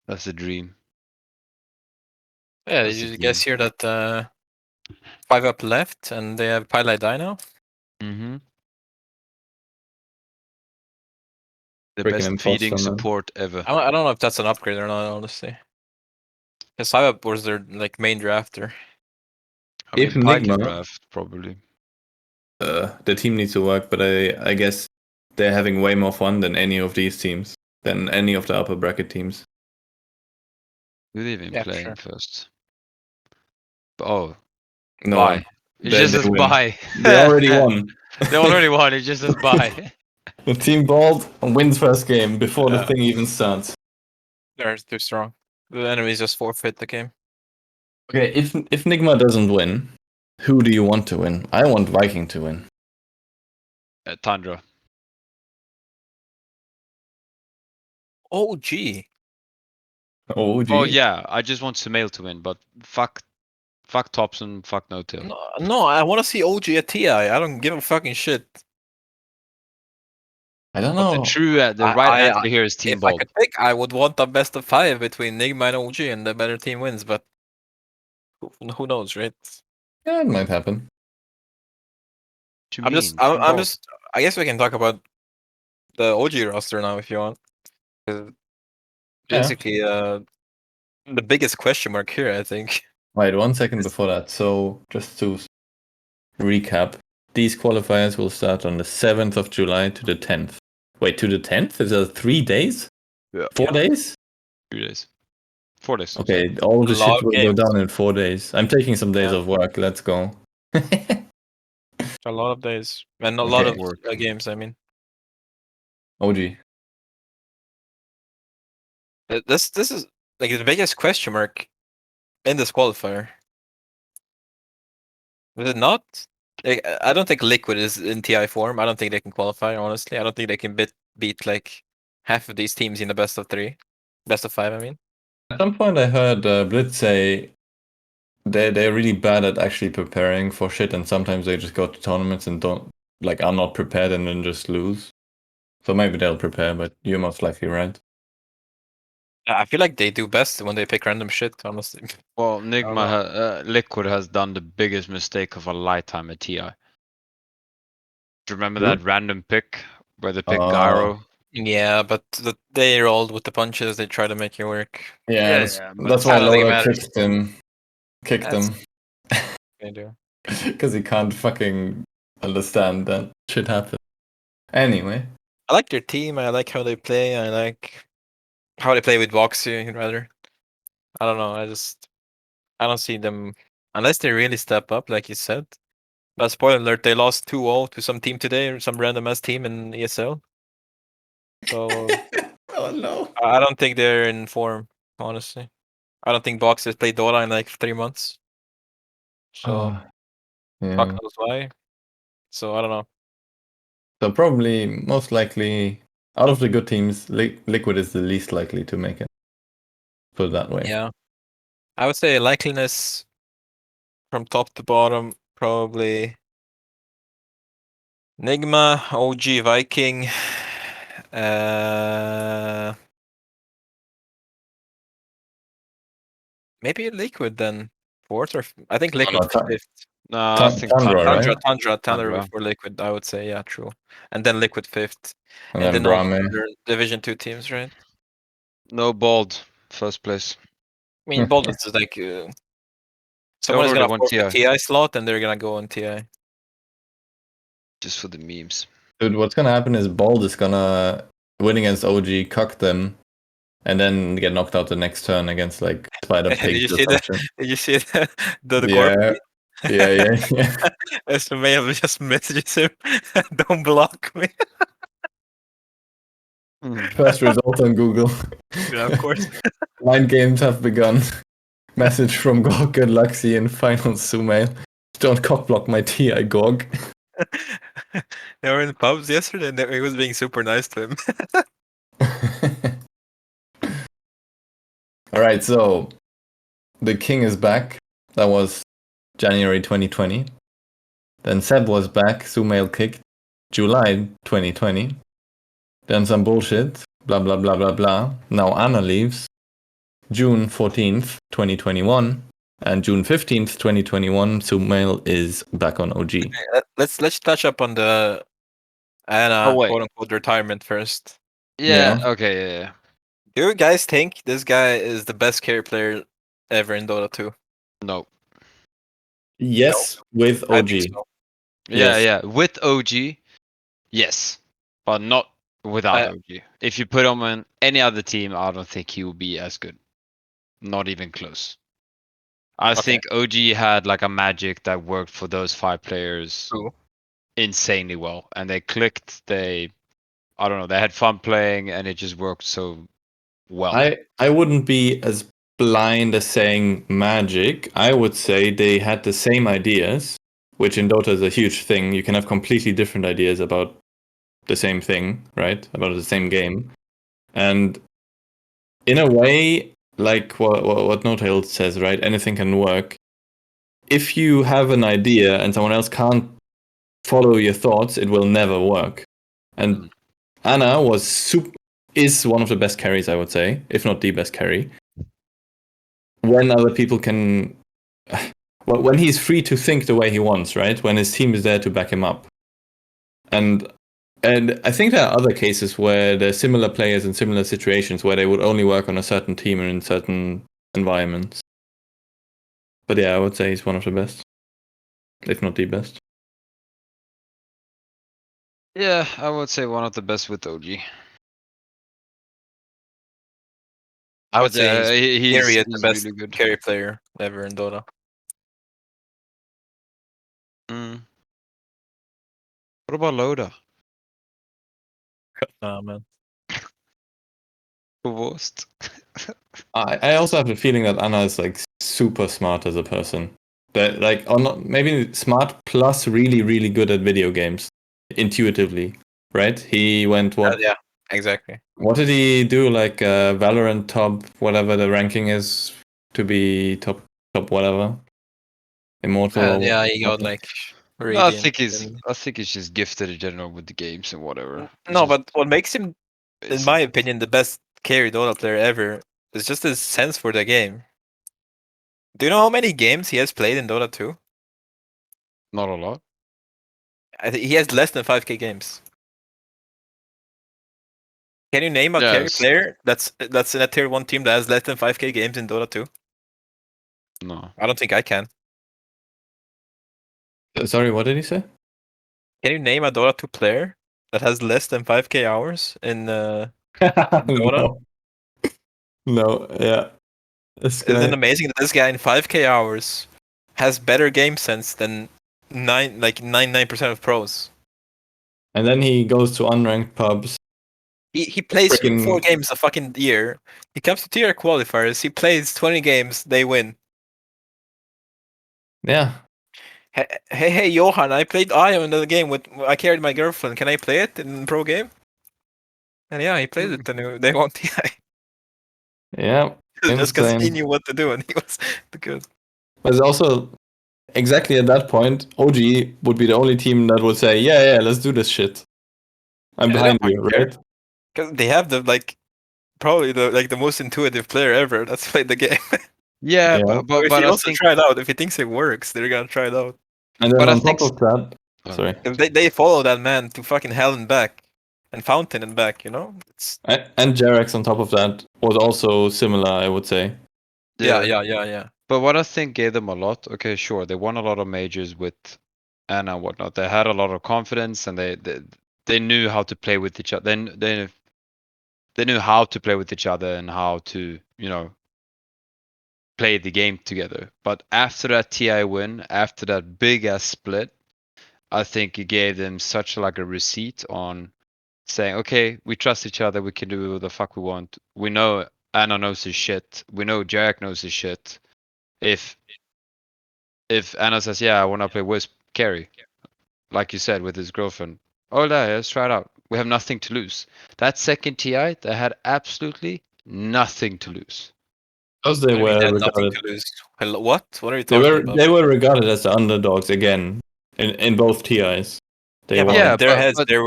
That's a dream.
Yeah, you guys hear that 5 up left and they have Pilot Die now?
Mm-hmm. The best feeding support ever.
I don't know if that's an upgrade or not, honestly. Because 5 up was their like main drafter.
I mean, Enigma draft probably.
The team needs to work, but I guess they're having way more fun than any of these teams, than any of the upper bracket teams.
Who they even playing first? Oh,
no,
bye. It just says bye.
They already won.
They already won. It just says bye.
The Team Bald wins first game before the thing even starts.
They're too strong. The enemies just forfeit the game.
Okay, if Nigma doesn't win, who do you want to win? I want Viking to win.
Tundra.
OG.
Oh yeah, I just want Sumail to win, but fuck Thompson, fuck No Tail.
No, I want to see OG at TI. I don't give a fucking shit.
I don't know.
The right answer here is Team Bald.
If I could pick, I would want the best of 5 between Nigma and OG, and the better team wins. But who knows, right?
Yeah, it might happen.
I guess we can talk about the OG roster now if you want. Basically, the biggest question mark here, I think.
Wait, 1 second before that. So, just to recap, these qualifiers will start on the 7th of July to the 10th. Wait, to the 10th? Is that 3 days?
Yeah.
4 days?
3 days. 4 days.
Okay, all the shit will go down in 4 days. I'm taking some days of work. Let's go.
A lot of days. And a lot of games, I mean.
OG.
This is like the biggest question mark in this qualifier. Is it not? Like, I don't think Liquid is in TI form. I don't think they can qualify, honestly. I don't think they can beat like half of these teams in the best of 3. Best of 5, I mean.
At some point I heard Blitz say they're really bad at actually preparing for shit, and sometimes they just go to tournaments and are not prepared and then just lose. So maybe they'll prepare, but you're most likely right.
I feel like they do best when they pick random shit, honestly.
Well, Liquid has done the biggest mistake of a lifetime at TI. Do you remember that random pick where they picked Gyro?
Yeah, but they rolled with the punches. They try to make it work.
Yeah, that's why Lola kicked him.
They do.
Because he can't fucking understand that shit happened. Anyway.
I like their team. I like how they play. I like how they play with Voxy, rather. I don't know. I don't see them unless they really step up, like you said. But spoiler alert, they lost 2-0 to some team today, or some random ass team in ESL. So
oh no.
I don't think they're in form, honestly. I don't think Voxy has played Dota in like 3 months. So fuck knows why. So I don't know.
So probably most likely out of the good teams, Liquid is the least likely to make it. Put it that way.
Yeah. I would say likeliness from top to bottom, probably Nigma, OG, Viking, Maybe Liquid then. Fourth or I think Liquid fifth.
No, I think
Tundra, right?
Tundra before Liquid, I would say, yeah, true. And then Liquid fifth.
And
And
then
then all
Brahme.
other Division 2 teams, right?
No, Bald, first place.
I mean, Bold is like someone is
already
gonna
won
force the
TI.
TI slot, and they're gonna go on TI.
Just for the memes.
Dude, what's gonna happen is Bald is gonna win against OG, cuck them, and then get knocked out the next turn against like Spider
Did
Pigs
you
or
see
some shit.
Did you see the
Yeah.
corp?
Yeah.
SMAL just messages him, "Don't block me."
First result on Google.
Yeah, of course.
9 games have begun. Message from Gog and Luxy in final Sumail. Don't cockblock my TI, Gog.
They were in pubs yesterday, and he was being super nice to him.
Alright, so the King is back. That was January 2020. Then Seb was back, Sumail kicked. July 2020. Then some bullshit. Blah blah blah blah blah. Now Anna leaves. June 14th, 2021. And June 15th, 2021, Sumail is back on OG.
Let's touch up on the Anna quote unquote retirement first.
Yeah. Okay. Yeah.
Do you guys think this guy is the best carry player ever in Dota 2?
No.
Yes, with
I
OG.
think so.
Yeah. With OG, yes, but not without OG. If you put him on any other team, I don't think he will be as good. Not even close. I think OG had like a magic that worked for those 5 players insanely well, and they clicked. I don't know. They had fun playing, and it just worked so well.
I wouldn't be as blind as saying magic. I would say they had the same ideas, which in Dota is a huge thing. You can have completely different ideas about the same thing, right? About the same game. And in a way, like what No-Tail says, right? Anything can work. If you have an idea and someone else can't follow your thoughts, it will never work. And Anna is one of the best carries, I would say, if not the best carry. When other people can, when he's free to think the way he wants, right? When his team is there to back him up. And I think there are other cases where there's similar players in similar situations where they would only work on a certain team and in certain environments. But yeah, I would say he's one of the best, if not the best.
Yeah, I would say one of the best with OG.
I would say he's the best
really good
carry player ever in Dota.
What about Loda?
Nah, man.
Worst.
I also have the feeling that Anna is like super smart as a person. That like, or not, maybe smart plus really, really good at video games intuitively, right? He went what?
Yeah, exactly.
What did he do? Like Valorant top, whatever the ranking is to be top whatever. Immortal.
Yeah, he got like.
No, I think he's just gifted in general with the games and whatever.
No, but what makes him, in my opinion, the best carry Dota player ever is just his sense for the game. Do you know how many games he has played in Dota 2?
Not a lot.
I think he has less than 5k games. Can you name a carry player that's in a tier 1 team that has less than 5k games in Dota 2?
No.
I don't think I can.
Sorry, what did he say?
Can you name a Dota 2 player that has less than 5k hours in Dota?
No, yeah.
Isn't it amazing that this guy in 5k hours has better game sense than 99% of pros?
And then he goes to unranked pubs.
He plays 4 games a fucking year. He comes to tier qualifiers. He plays 20 games. They win.
Yeah.
Hey, Johan! I played Io in the game I carried my girlfriend. Can I play it in pro game? And yeah, he played it, and they won TI.
Yeah.
Just because he knew what to do, and he was good.
But it's also exactly at that point, OG would be the only team that would say, "Yeah, let's do this shit. I'm behind you," right?
Because they have probably the most intuitive player ever that's played the game.
Yeah,
Yeah.
but
So if
but
he
I
wants to
think
try it out, if he thinks it works, they're gonna try it out.
And then
But I
on
think
top of that,
Oh.
sorry,
'Cause they follow that man to fucking hell and back, and fountain and back. You know, it's
and Jarex on top of that was also similar, I would say.
yeah.
But what I think gave them a lot, okay, sure, they won a lot of majors with Anna and whatnot. They had a lot of confidence, and they knew how to play with each other. They knew how to play with each other and how to, play the game together. But after that TI win, after that big ass split, I think it gave them such like a receipt on saying, okay, we trust each other, we can do what the fuck we want. We know Anna knows his shit. We know Jack knows his shit. If Anna says, yeah, I want to play Wisp carry, like you said with his girlfriend, oh yeah, let's try it out. We have nothing to lose. That second TI, they had absolutely nothing to lose.
Because they
What do you mean
were
they had nothing
regarded,
to lose? Hello, what? What are you
they
talking
were
about?
they were regarded as the underdogs again in both TIs. They
Yeah, but
were.
Yeah,
in their heads,
but
they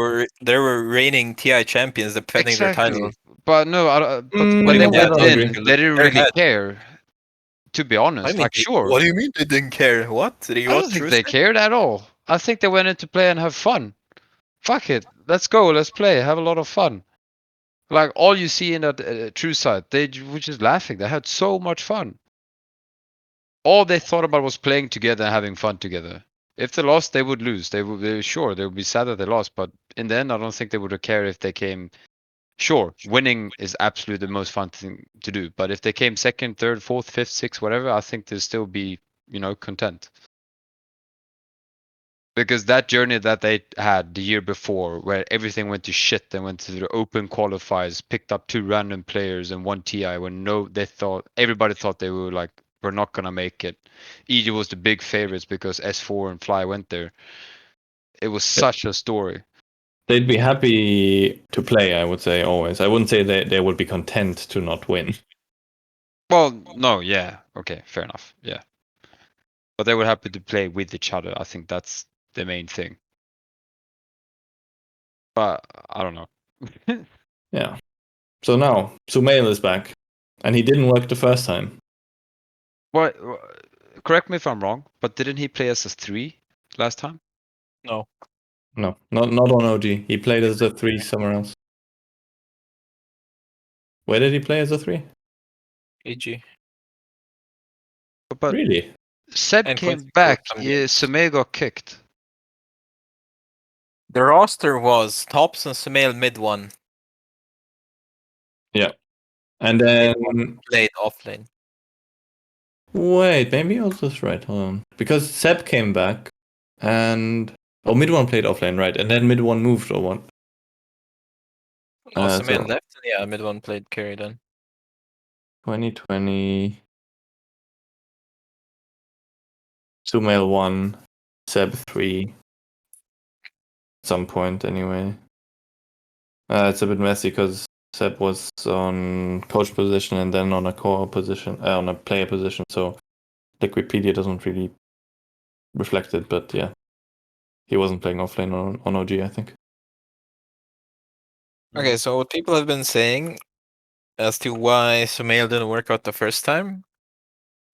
were reigning TI champions, defending their title.
exactly. But no, but
Mm,
when they
I
went
don't
in,
agree.
they didn't
Their
really
head.
care. To be honest, like sure,
What do you mean they didn't care? What? Did you
I don't
watch
think
Rusev?
they cared at all. I think they went in to play and have fun. Fuck it, let's go, let's play, have a lot of fun. Like all you see in that true side, they were just laughing. They had so much fun. All they thought about was playing together and having fun together. If they lost, they would lose. They would they would be sad that they lost, but in the end, I don't think they would have cared if they came. Sure, winning is absolutely the most fun thing to do, but if they came second, third, fourth, fifth, sixth, whatever, I think they'd still be, content. Because that journey that they had the year before, where everything went to shit, they went to the open qualifiers, picked up 2 random players and 1 TI when everybody thought they were not gonna make it. Egypt was the big favorites because S4 and Fly went there. It was such a story.
They'd be happy to play, I would say, always. I wouldn't say they would be content to not win.
Well, no, yeah, okay, fair enough, yeah. But they were happy to play with each other. I think that's the main thing. But I don't know.
Yeah. So now, Sumail is back. And he didn't work the first time.
What? Correct me if I'm wrong, but didn't he play as a 3 last time?
No.
No, not on OG. He played as a 3 somewhere else. Where did he play as a 3?
EG.
But
Really?
Seb
And
came
Quincy
back.
some games.
Sumail got kicked.
The roster was Tops and Sumail mid one.
Yeah. And then
Played offlane.
wait, maybe I was just right. Hold on. Because Seb came back and mid one played offlane, right? And then mid one moved or what?
No, Sumail
So
left. Yeah, mid one played carry then.
2020 Sumail 1, Seb 3 at some point anyway. It's a bit messy because Seb was on coach position and then on a core position, on a player position, so Liquipedia doesn't really reflect it, but yeah. He wasn't playing offlane on OG, I think.
Okay, so what people have been saying as to why Sumail didn't work out the first time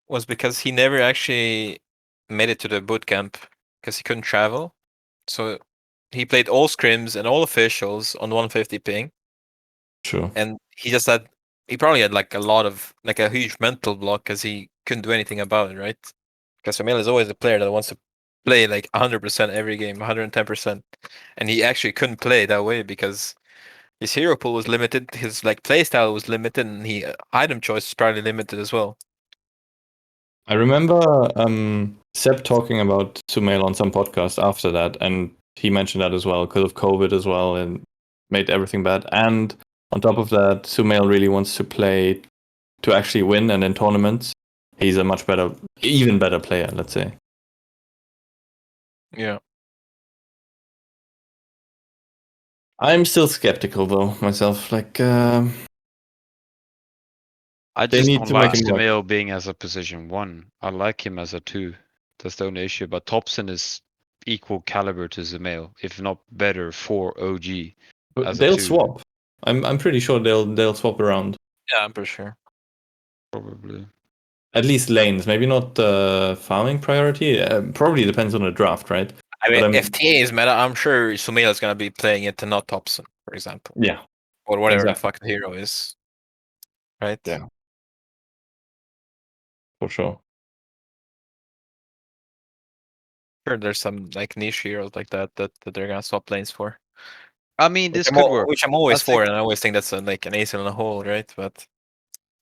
was because he never actually made it to the boot camp because he couldn't travel. So he played all scrims and all officials on 150 ping,
Sure.
and he probably had like a huge mental block because he couldn't do anything about it, right? Because Sumail is always a player that wants to play like 100% every game, 110%, and he actually couldn't play that way because his hero pool was limited, his like playstyle was limited, and he item choice was probably limited as well.
I remember Seb talking about Sumail on some podcast after that, and he mentioned that as well because of COVID as well, and made everything bad. And on top of that, Sumail really wants to play to actually win, and in tournaments, he's a much better, even better player, let's say.
Yeah.
I'm still skeptical though myself. Like,
I
they
just
need
don't
to
like
make him work.
Sumail being as a position 1. I like him as a 2. That's the only issue. But Thompson is equal caliber to Sumail, if not better for OG. As a
They'll
2.
swap. I'm pretty sure they'll swap around.
Yeah, I'm pretty sure.
Probably.
At least lanes, maybe not farming priority. Probably depends on the draft, right?
I mean,
But
if TA is meta, I'm sure Sumail is gonna be playing it to not Thompson, for example.
Yeah.
Or whatever the
Exactly.
fuck the hero is. Right?
Yeah. For sure.
Sure, there's some like niche heroes like that they're gonna swap lanes for.
I mean, this could work.
Which I'm always
I think-
for, and I always think that's like an ace in the hole, right? But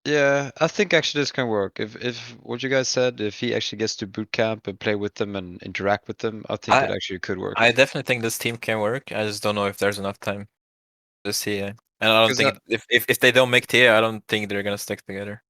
Yeah, I think actually this can work. If what you guys said, if he actually gets to boot camp and play with them and interact with them, I think it actually could work.
I definitely think this team can work. I just don't know if there's enough time to see it. And I don't
'Cause
think if they don't make TA, I don't think they're gonna stick together.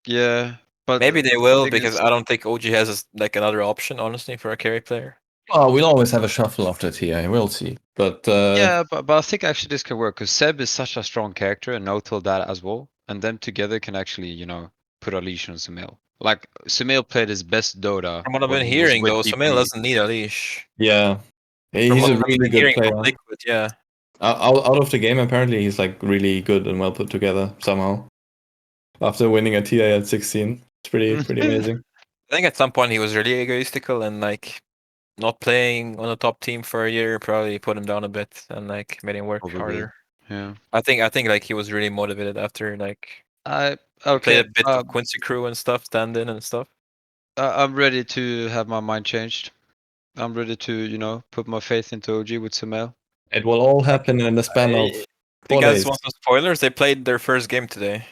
Yeah, but
Maybe they
the
will
thing
because
is-
I don't think OG has like another option, honestly, for a carry player.
Oh, we'll always have a shuffle after TA. We'll see. But
Yeah, but I think actually this can work because Seb is such a strong character and Notal that as well, and them together can actually, you know, put a leash on Sumail. Like Sumail played his best Dota.
From what I've
when
been
he was
hearing
with
though,
DP.
Sumail doesn't need a leash.
yeah,
From
he's
what
a
I've
really
been
good
hearing
player.
from Liquid, yeah.
Out of the game, apparently he's like really good and well put together somehow. After winning a TA at 16, it's pretty amazing.
I think at some point he was really egoistical and like not playing on a top team for a year probably put him down a bit and like made him work
Probably.
harder.
Yeah.
I think like he was really motivated after like
I
he played
okay.
a bit of Quincy crew and stuff, stand in and stuff.
I'm ready to have my mind changed. I'm ready to, you know, put my faith into OG with Sumail.
It will all happen in the span of
Do
4
you guys
days.
want some spoilers? They played their first game today.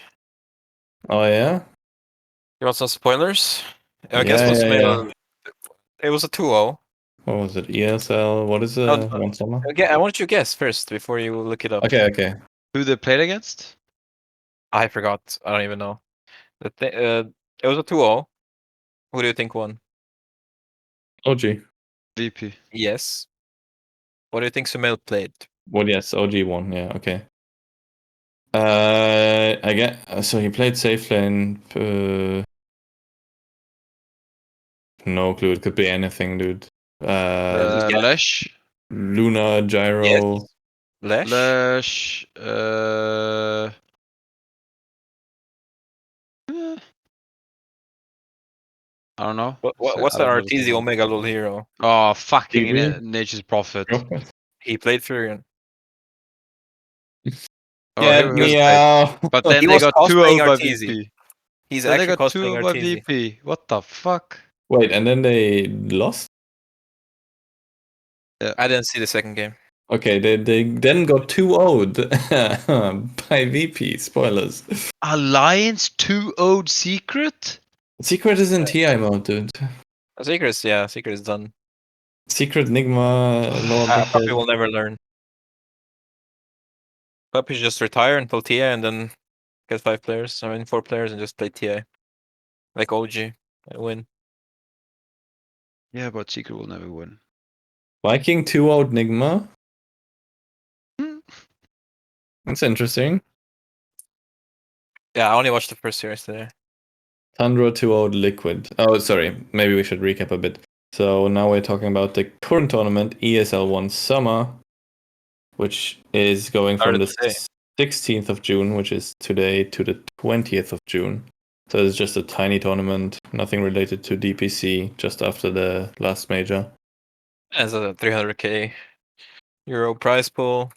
Oh yeah.
You want some spoilers? I
Yeah,
guess
yeah,
Sumail. It was a 2-0.
What was it? ESL? What is One Summer?
Again, I want you to guess first before you look it up.
Okay.
Who they played against?
I forgot. I don't even know. It was a 2-0. Who do you think won?
OG.
VP.
Yes. What do you think Sumail played?
Well, yes, OG won. Yeah, okay. I get. So he played safe lane. No clue. It could be anything, dude.
Yeah.
Lesh.
Luna, Gyro.
Yes. Lesh?
Lesh. I don't know.
What's
I
that
don't know the
Arteezy
team.
Omega little hero?
Oh, fucking
Degree?
Nature's Prophet.
He played Furion.
Oh,
Get
he
me
was
out.
But then
He
they
was
got
cosplaying
2-0 by
Arteezy.
VP.
He's
Then they
actually
got
cosplaying
2-0 by
Arteezy.
VP. What the fuck?
Wait, and then they lost?
I didn't see the second game.
Okay, they then got 2-0'd by VP. Spoilers.
Alliance 2-0 Secret?
Secret is in TI mode, dude.
Secret is done.
Secret, Nigma, Lower
Puppy
Bracket.
will never learn. Puppy should just retire until TA and then get 5 players. 4 players and just play TA. Like OG. And win.
Yeah, but Secret will never win.
Viking 2-0'd Nigma.
Hmm.
That's interesting.
Yeah, I only watched the first series today.
Tundra 2-0'd Liquid. Oh, sorry. Maybe we should recap a bit. So now we're talking about the current tournament, ESL One Summer, which is going from the 16th of June, which is today, to the 20th of June. So it's just a tiny tournament, nothing related to DPC, just after the last major.
As a 300k euro prize pool.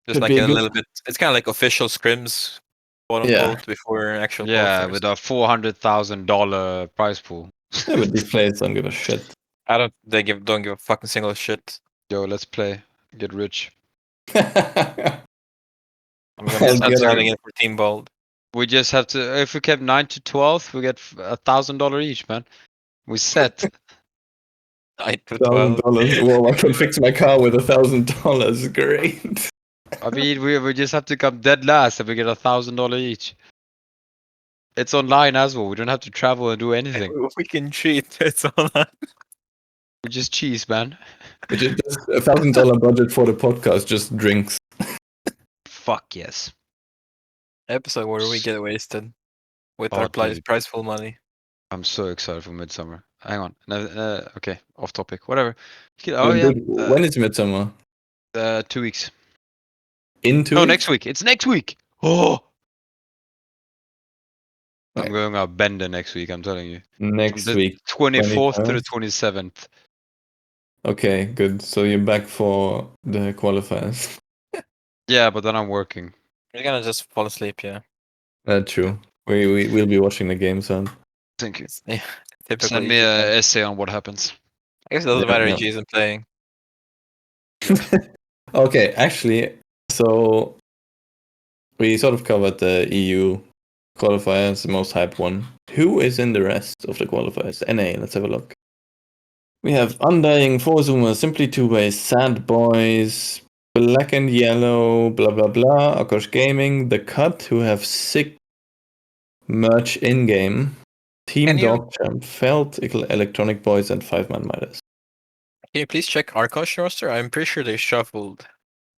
Just
Could
like
be
a
good.
little bit. It's kind of like official scrims, quote unquote, before actual
Yeah,
qualifiers.
with a $400,000 prize pool.
Yeah, but these players don't give a shit.
I don't. They don't give a fucking single shit.
Yo, let's play. Get rich.
I'm gonna start signing in for Team Bold.
We just have to. If we kept 9 to 12, we get $1,000 each, man. We set.
$1,000. Well, I can fix my car with $1,000. Great.
I mean, we just have to come dead last and we get $1,000 each. It's online as well. We don't have to travel and do anything.
We can cheat. It's online.
We just cheese, man.
Just $1,000 budget for the podcast, just drinks.
Fuck yes.
Episode where we get wasted with
Oh,
our
dude.
prizeful money.
I'm so excited for Midsummer. Hang on. No, okay, off topic. Whatever.
When is Midsummer?
2 weeks.
In 2
No,
weeks?
next week. It's next week. Oh. I'm
Right.
going out Bender next week. I'm telling you.
Next
From the
week.
24th to the
21st.
27th.
Okay, good. So you're back for the qualifiers.
Yeah, but then I'm working.
You're gonna just fall asleep, yeah.
That's true. We'll be watching the game soon.
Thank you.
Yeah, typical
Send me
EG
an
fan.
essay on what happens.
I guess it doesn't
Yeah,
matter.
yeah.
EG isn't playing.
Okay, actually, so we sort of covered the EU qualifiers, the most hyped one. Who is in the rest of the qualifiers? NA, let's have a look. We have Undying, Forzoomer, Simply Two Ways, Sad Boys, Black and Yellow, blah blah blah, Akosh Gaming, The Cut, who have sick merch in game, Team
Can you-
Dogchamp, Felt, Electronic Boys, and Five Man Midas.
Can you please check Arkosh roster? I'm pretty sure they shuffled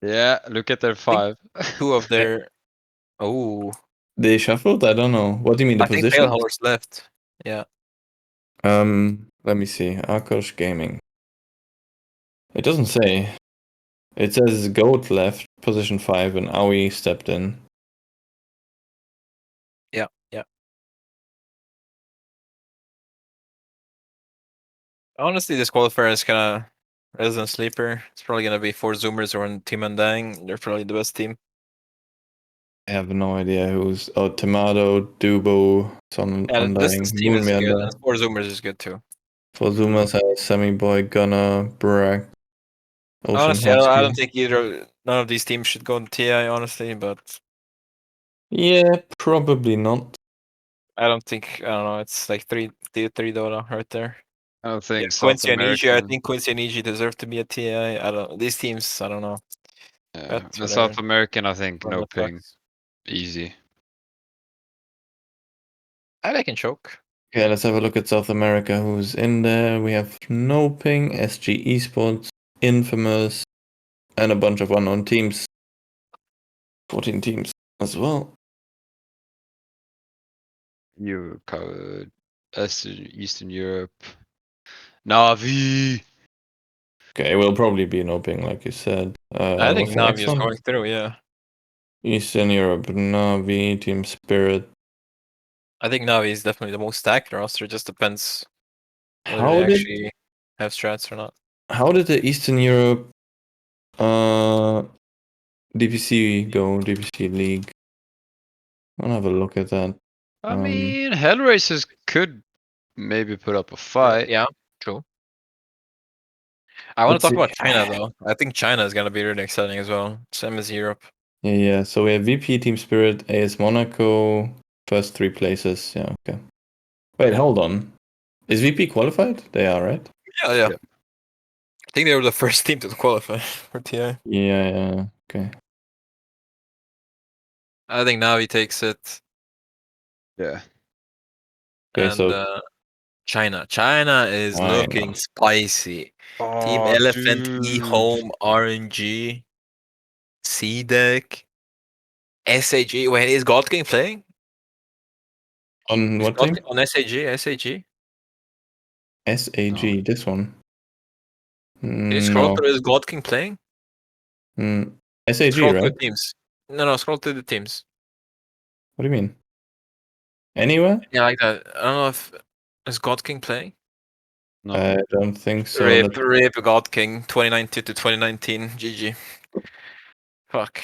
Yeah, look at their 5.
2 of their. Oh,
They shuffled? I don't know. What do you mean, the
I think
position?
Pale Horse left. Yeah.
Let me see. Akosh Gaming. It doesn't say. It says Goat left, position 5, and Aoi stepped in.
Yeah. Yeah. Honestly, this qualifier is kind of resident sleeper. It's probably gonna be 4 Zoomers or Team Undying. They're probably the best team.
I have no idea who's. Oh, Tomato, Dubo, Sun
Yeah,
Undying,
this team is good.
Moonmeander.
And 4 Zoomers is good too.
For Zumas, Sammy Boy, Gunner, Brack, Ocean
Honestly, I
Husky.
don't think none of these teams should go in TI. Honestly, but
Yeah, probably not.
I don't think. I don't know. It's like three Dota right there.
I don't think
Yeah,
South
Quincy and EG. I
America.
think Quincy and EG deserve to be a TI. I don't. These teams. I don't know.
Yeah,
But
the South American, I think
From
no
the
ping,
trucks.
easy.
I can choke.
Okay, let's have a look at South America. Who's in there? We have No Ping, SG Esports, Infamous, and a bunch of unknown teams. 14 teams as well.
You covered Eastern Europe. Navi.
Okay, it will probably be No Ping, like you said.
I think
What's the
Navi
next
is
one?
going through. Yeah.
Eastern Europe, Navi, Team Spirit.
I think Navi is definitely the most stacked roster. It just depends whether
How
they
did
actually have strats or not.
the Eastern Europe DPC go? DPC League. I'll have a look at that.
I mean, Hellraisers could maybe put up a fight.
Yeah. True. I want
Let's
to talk
see.
about China though. I think China is gonna be really exciting as well. Same as Europe.
Yeah. So we have VP, Team Spirit, AS Monaco, first 3 places. Yeah, okay. Wait, hold on. Is VP qualified? They are, right?
Yeah.
Yeah.
I think they were the first team to qualify for TI.
Yeah, okay.
I think Navi takes it.
Yeah.
Okay,
And
so
China. China is
China.
looking spicy. Team
Oh,
Elephant, E
dude.
Home, RNG, C Deck, SAG. Wait, is God King playing?
On
Is
what
God
team?
King on SAG? SAG?
SAG, this one.
Can you scroll
No.
through? Is God King playing?
SAG,
Scroll through
right?
the teams. No, scroll through the teams.
What do you mean? Anywhere?
Yeah, like that. I don't know if is God King playing.
No.
I don't think so.
Rip God King 2019 to 2019. GG. Fuck.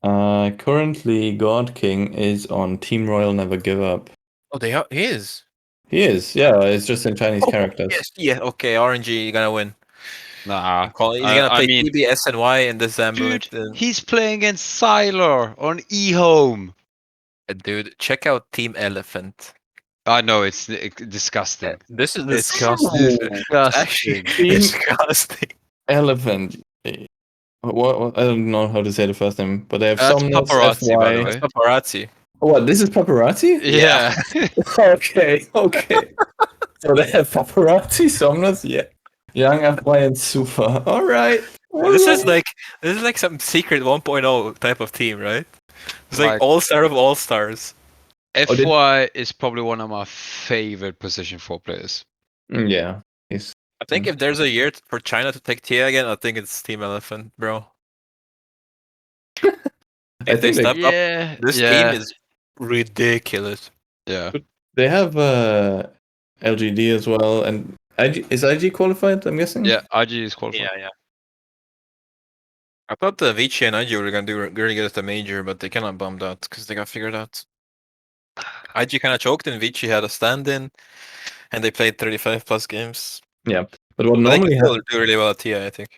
Currently, God King is on Team Royal Never Give Up.
Oh, they are. He is.
He is, yeah. It's just in Chinese characters.
Yes. Yeah. Okay. RNG gonna win.
Nah.
He's gonna
I
play
mean,
TB, SNY, and disassemble
dude,
it.
he's playing against Sylar on eHome.
Dude, check out Team Elephant.
I know it's disgusting.
This is
It's
disgusting. It's actually
disgusting.
disgusting.
Elephant. What? I don't know how to say the first name, but they have
That's
Somnus,
paparazzi, by the
FY.
way.
That's paparazzi.
What? This is paparazzi?
Yeah.
Okay. So they have paparazzi, Somnus, yeah. Young, FY, and Super. All right.
This is like some secret 1.0 type of team, right? It's like
Like-
all-star of all-stars.
FY is probably one of my favorite position 4 players.
Yeah.
I think if there's a year for China to take TI again, I think it's Team Elephant, bro. If they step up,
Yeah,
this team is ridiculous.
yeah.
They have LGD as well, and is IG qualified? I'm guessing.
Yeah, IG is qualified.
Yeah. I thought the Vici and IG were gonna do really good at the major, but they cannot bummed out because they got figured out. IG kind of choked, and Vici had a stand-in, and they played 35 plus games.
Yeah, but what
But they
normally
can still do really well at TI, I think.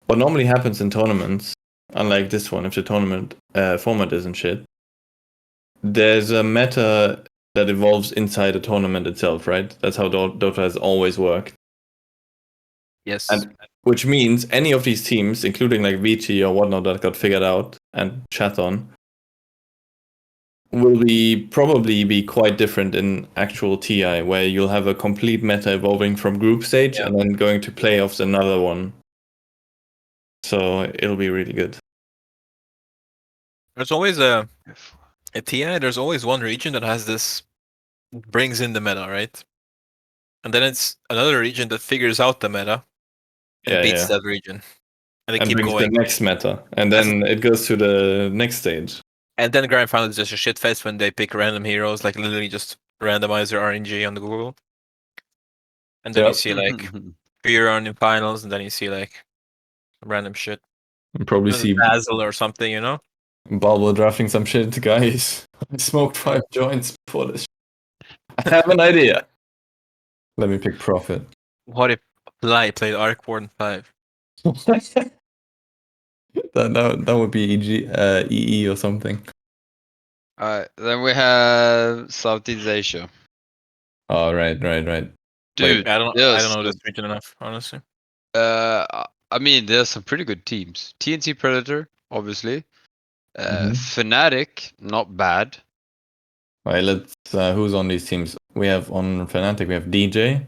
what normally happens in tournaments, unlike this one, if the tournament format isn't shit, there's a meta that evolves inside a tournament itself, right? That's how Dota has always worked.
Yes.
And which means any of these teams, including like Vici or whatnot that got figured out and Chathon, will probably be quite different in actual TI, where you'll have a complete meta evolving from group stage and then going to playoffs another one. So it'll be really good.
There's always at TI, there's always one region that has this, brings in the meta, right? And then it's another region that figures out the meta and beats that region. And they keep
brings
going.
the next meta. And then it goes to the next stage.
And then Grand Final is just a shit fest when they pick random heroes, like literally just randomize their RNG on the Google. And then you see like fear on in finals, and then you see like random shit.
You probably see
Basil or something, you know?
Balbo drafting some shit, guys. I smoked 5 joints before this. I have an idea. Let me pick Profit.
What if Fly played Arc Warden 5?
that would be EE or something.
Alright, then we have Southeast Asia.
Oh, right.
Dude,
I don't know this region enough, honestly.
I mean, there's some pretty good teams. TNT Predator, obviously. Fnatic, not bad.
Alright, let's. Who's on these teams? We have on Fnatic. We have DJ,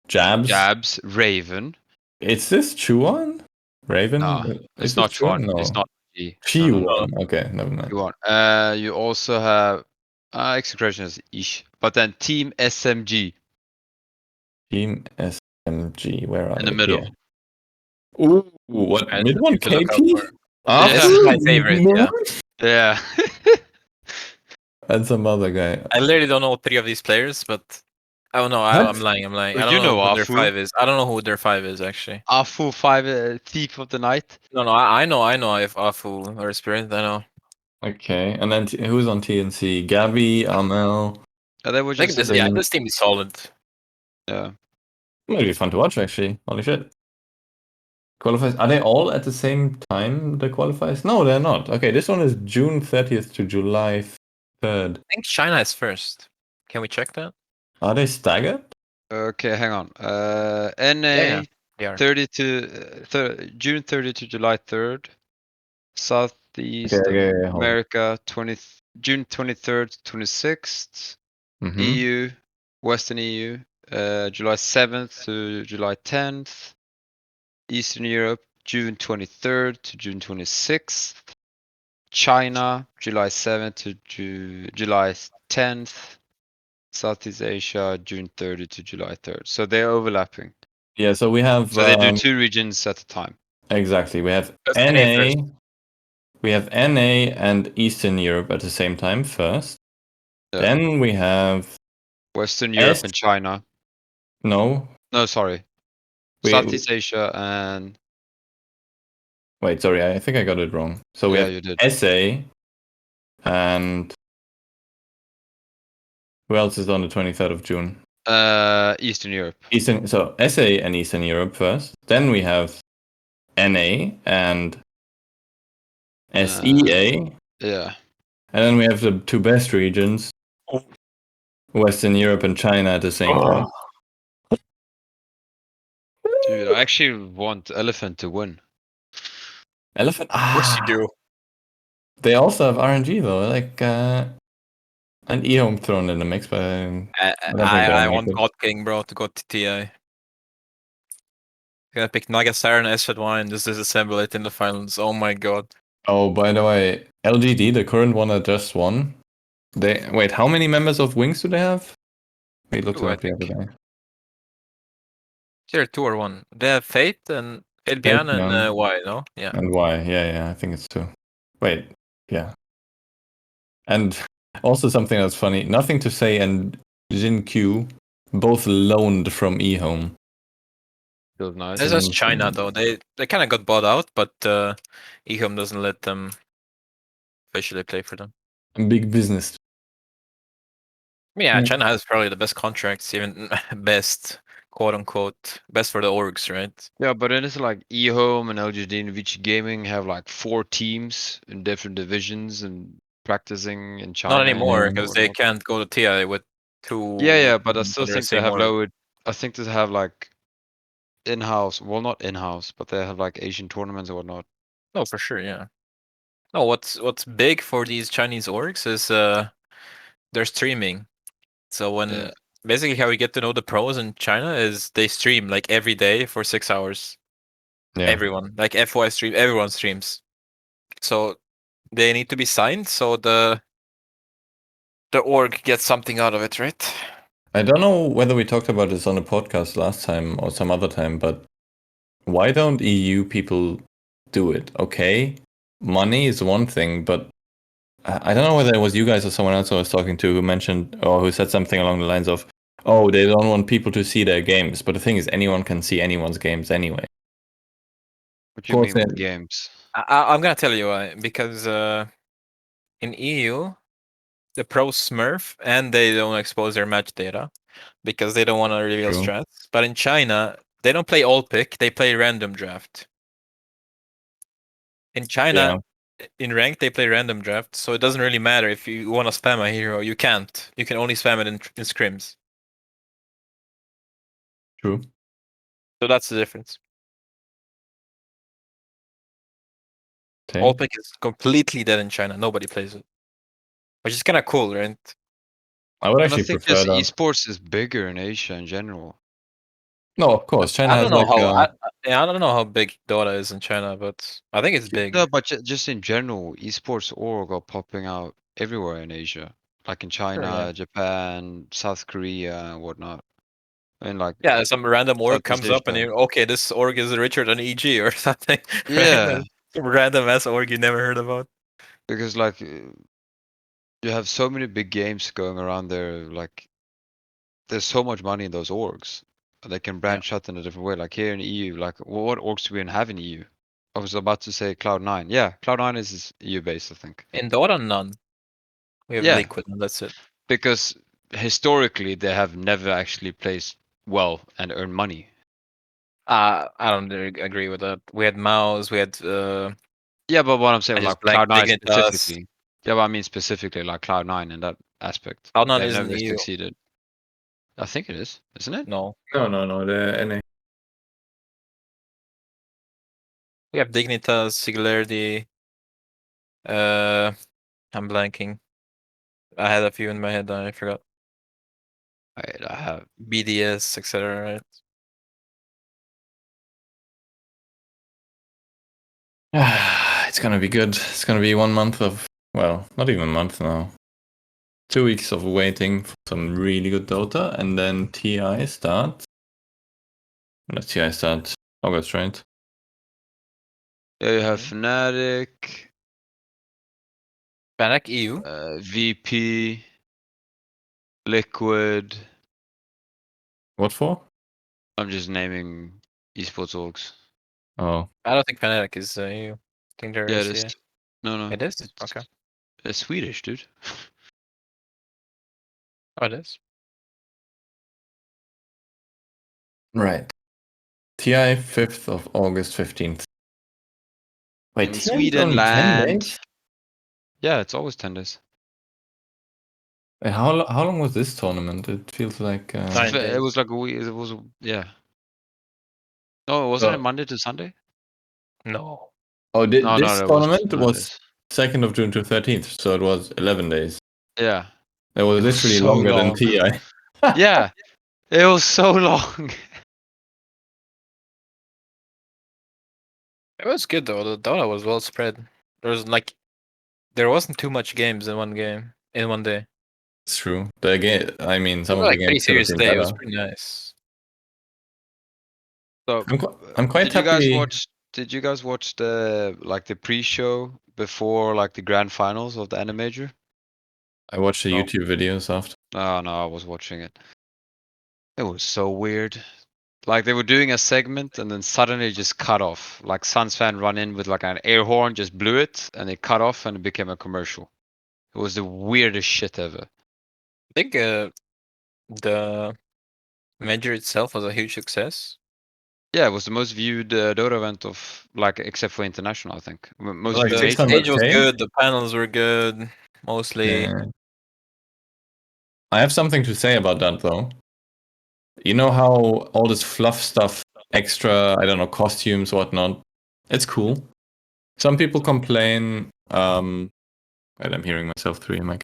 Jabs,
Raven.
Is this Chuan? Raven?
No, it's not Chuan. No. It's not
Chuan. Okay, never mind.
Chuan. You also have Execration is ish, but then Team SMG.
Team SMG. Where are
in
they?
the middle?
Here. Ooh, what? Mid one KP?
This is my favorite.
Yeah.
And some other guy.
I literally don't know 3 of these players, but oh no, I'm lying. I don't know who their 5 is. I don't know who their 5 is actually.
Afu 5, Thief of the Night.
No, I know. If Afu or Spirit, I know.
Okay, and then who's on TNC? Gavi, Amel.
They were just
this team is solid.
Yeah.
Might be fun to watch actually. Holy shit. Qualifiers, are they all at the same time, the qualifiers? No, they're not. Okay, this one is June 30th to July 3rd.
I think China is first. Can we check that?
Are they staggered?
Okay, hang on. NA 30 to June 30 to July 3rd. Southeast America June 23rd to 26th. EU, Western EU, July 7th to July 10th. Eastern Europe, June 23rd to June 26th. China, July 7th to July 10th. Southeast Asia, June 30 to July 3rd. So they're overlapping.
Yeah, so we have.
So they do 2 regions at a time.
Exactly. We have NA. We have NA and Eastern Europe at the same time first. Yeah. Then we have
Western Europe and China.
No,
sorry. Southeast Asia and.
Wait, sorry, I think I got it wrong. So we have SA and who else is on the 23rd of June?
Eastern Europe.
So SA and Eastern Europe first. Then we have NA and SEA.
Yeah.
And then we have the 2 best regions, Western Europe and China at the same time.
Dude, I actually want Elephant to win.
Elephant?
Of course you do.
They also have RNG though, like and eHome thrown in the mix, but
I want God King, bro, to go to TI. Gonna pick Nagasar and SZ1 and just disassemble it in the finals. Oh my god.
Oh, by the way, LGD, the current one that just won. Wait, how many members of Wings do they have? We looked it up the other day.
Is 2 or 1? They have Fate and Elbian and Y, no? Yeah.
And Y, yeah, I think it's 2. Wait, yeah. And also something that's funny, Nothing to Say and Jin Q both loaned from eHome.
Feels nice.
This is China though. They kind of got bought out, but eHome doesn't let them officially play for them.
Big business.
Yeah, China has probably the best contracts, even best, quote unquote, best for the orgs, right?
Yeah, but then it's like eHome and LGD and VG Gaming have like 4 teams in different divisions and practicing in China.
Not anymore,
and
because they
whatnot.
can't go to TI with 2.
Yeah, but I still
under the
think they
same
have
org.
I think they have like in-house, well not in-house, but they have like Asian tournaments or whatnot.
No, for sure, yeah. No, what's big for these Chinese orgs is they're streaming. So when basically how we get to know the pros in China is they stream like every day for 6 hours.
Yeah.
Everyone, like FY stream, everyone streams. So they need to be signed, so the org gets something out of it, right?
I don't know whether we talked about this on a podcast last time or some other time, but why don't EU people do it? Okay, money is one thing, but I don't know whether it was you guys or someone else I was talking to who mentioned or who said something along the lines of, oh, they don't want people to see their games. But the thing is, anyone can see anyone's games anyway.
What do you mean with games?
I'm gonna tell you why. Because in EU, the pros smurf and they don't expose their match data because they don't want to reveal
True.
strats. But in China, they don't play all pick; they play random draft. In China, in ranked, they play random draft, so it doesn't really matter if you want to spam a hero. You can't. You can only spam it in scrims.
True.
So that's the difference.
Okay.
All pick is completely dead in China. Nobody plays it, which is kind of cool, right?
I would
And I
actually
think
prefer
just
that.
esports is bigger in Asia in general.
No, of course, China
I
has
don't know
like.
how. I don't know how big Dota is in China, but I think it's big.
No, but just in general, esports org are popping out everywhere in Asia, like in China,
yeah.
Japan, South Korea, and whatnot. And like
Yeah, some random org
Southeast
comes up and
Asia.
you okay, this org is richer than EG or something.
Yeah,
Right? Some random ass org you never heard about.
because like you have so many big games going around there. Like there's so much money in those orgs. They can branch out in a different way. Like here in EU, like what orgs do we even have in EU? I was about to say Cloud9. Yeah, Cloud9 is EU based, I think.
In Dota, none. We have
Yeah.
Liquid, and that's it.
Because historically they have never actually played well and earned money.
I don't agree with that. We had Mouse, we had
Yeah, but what I'm saying,
I just
like
blanked
Cloud9
Dignitas.
specifically. Yeah, but I mean specifically like Cloud9 in that aspect.
Cloud9
They've
isn't
never
EU.
succeeded. I think it is, isn't it?
No.
No. The NA.
We have Dignitas, Singularity. I'm blanking. I had a few in my head that I forgot.
I have.
BDS, etc. Right?
It's gonna be good. It's gonna be 1 month of, well, not even a month now. 2 weeks of waiting for some really good Dota, and then TI starts. When does TI start? August, right?
Yeah, you have Fnatic,
Fnatic EU.
VP, Liquid.
What for?
I'm just naming esports orgs.
Oh,
I don't think Fnatic is EU. I think they're
Yeah, it
ACA.
is. No.
It is?
It's,
Okay.
It's Swedish, dude.
Oh, it is.
right. TI 5th of August, 15th. Wait,
In
TI is
Sweden
only 10
land.
days?
Yeah, it's always 10 days.
Wait, how long was this tournament? It feels like
9 days.
It was like a week. It was, yeah. No, wasn't it
Oh.
Monday to Sunday?
No.
Oh,
No,
this
it was
tournament
9
was
days.
2nd of June to 13th, so it was 11 days.
Yeah.
It was literally
so
longer than
long.
TI.
Yeah, it was so long.
It was good though. The Dota was well spread. There wasn't too much games in one game in one day.
It's true. The game, I mean,
It
some
was
of the
like pretty
games could have
serious
been
day. It was
better.
pretty nice.
So,
I'm quite
did you guys
happy.
watch Did you guys watch the pre-show before the grand finals of the Animajor?
I watched the
No.
YouTube videos after.
Oh no, I was watching it. It was so weird. Like they were doing a segment and then suddenly it just cut off. Like Suns fan run in with an air horn, just blew it, and it cut off and it became a commercial. It was the weirdest shit ever.
I think the major itself was a huge success.
Yeah, it was the most viewed Dota event of except for international, I think. Most
Like
viewed
The
major.
stage was
600K?
good. The panels were good. Mostly.
Yeah. I have something to say about that though. You know how all this fluff stuff, extra, I don't know, costumes, whatnot, it's cool. Some people complain. Wait, I'm hearing myself through your mic.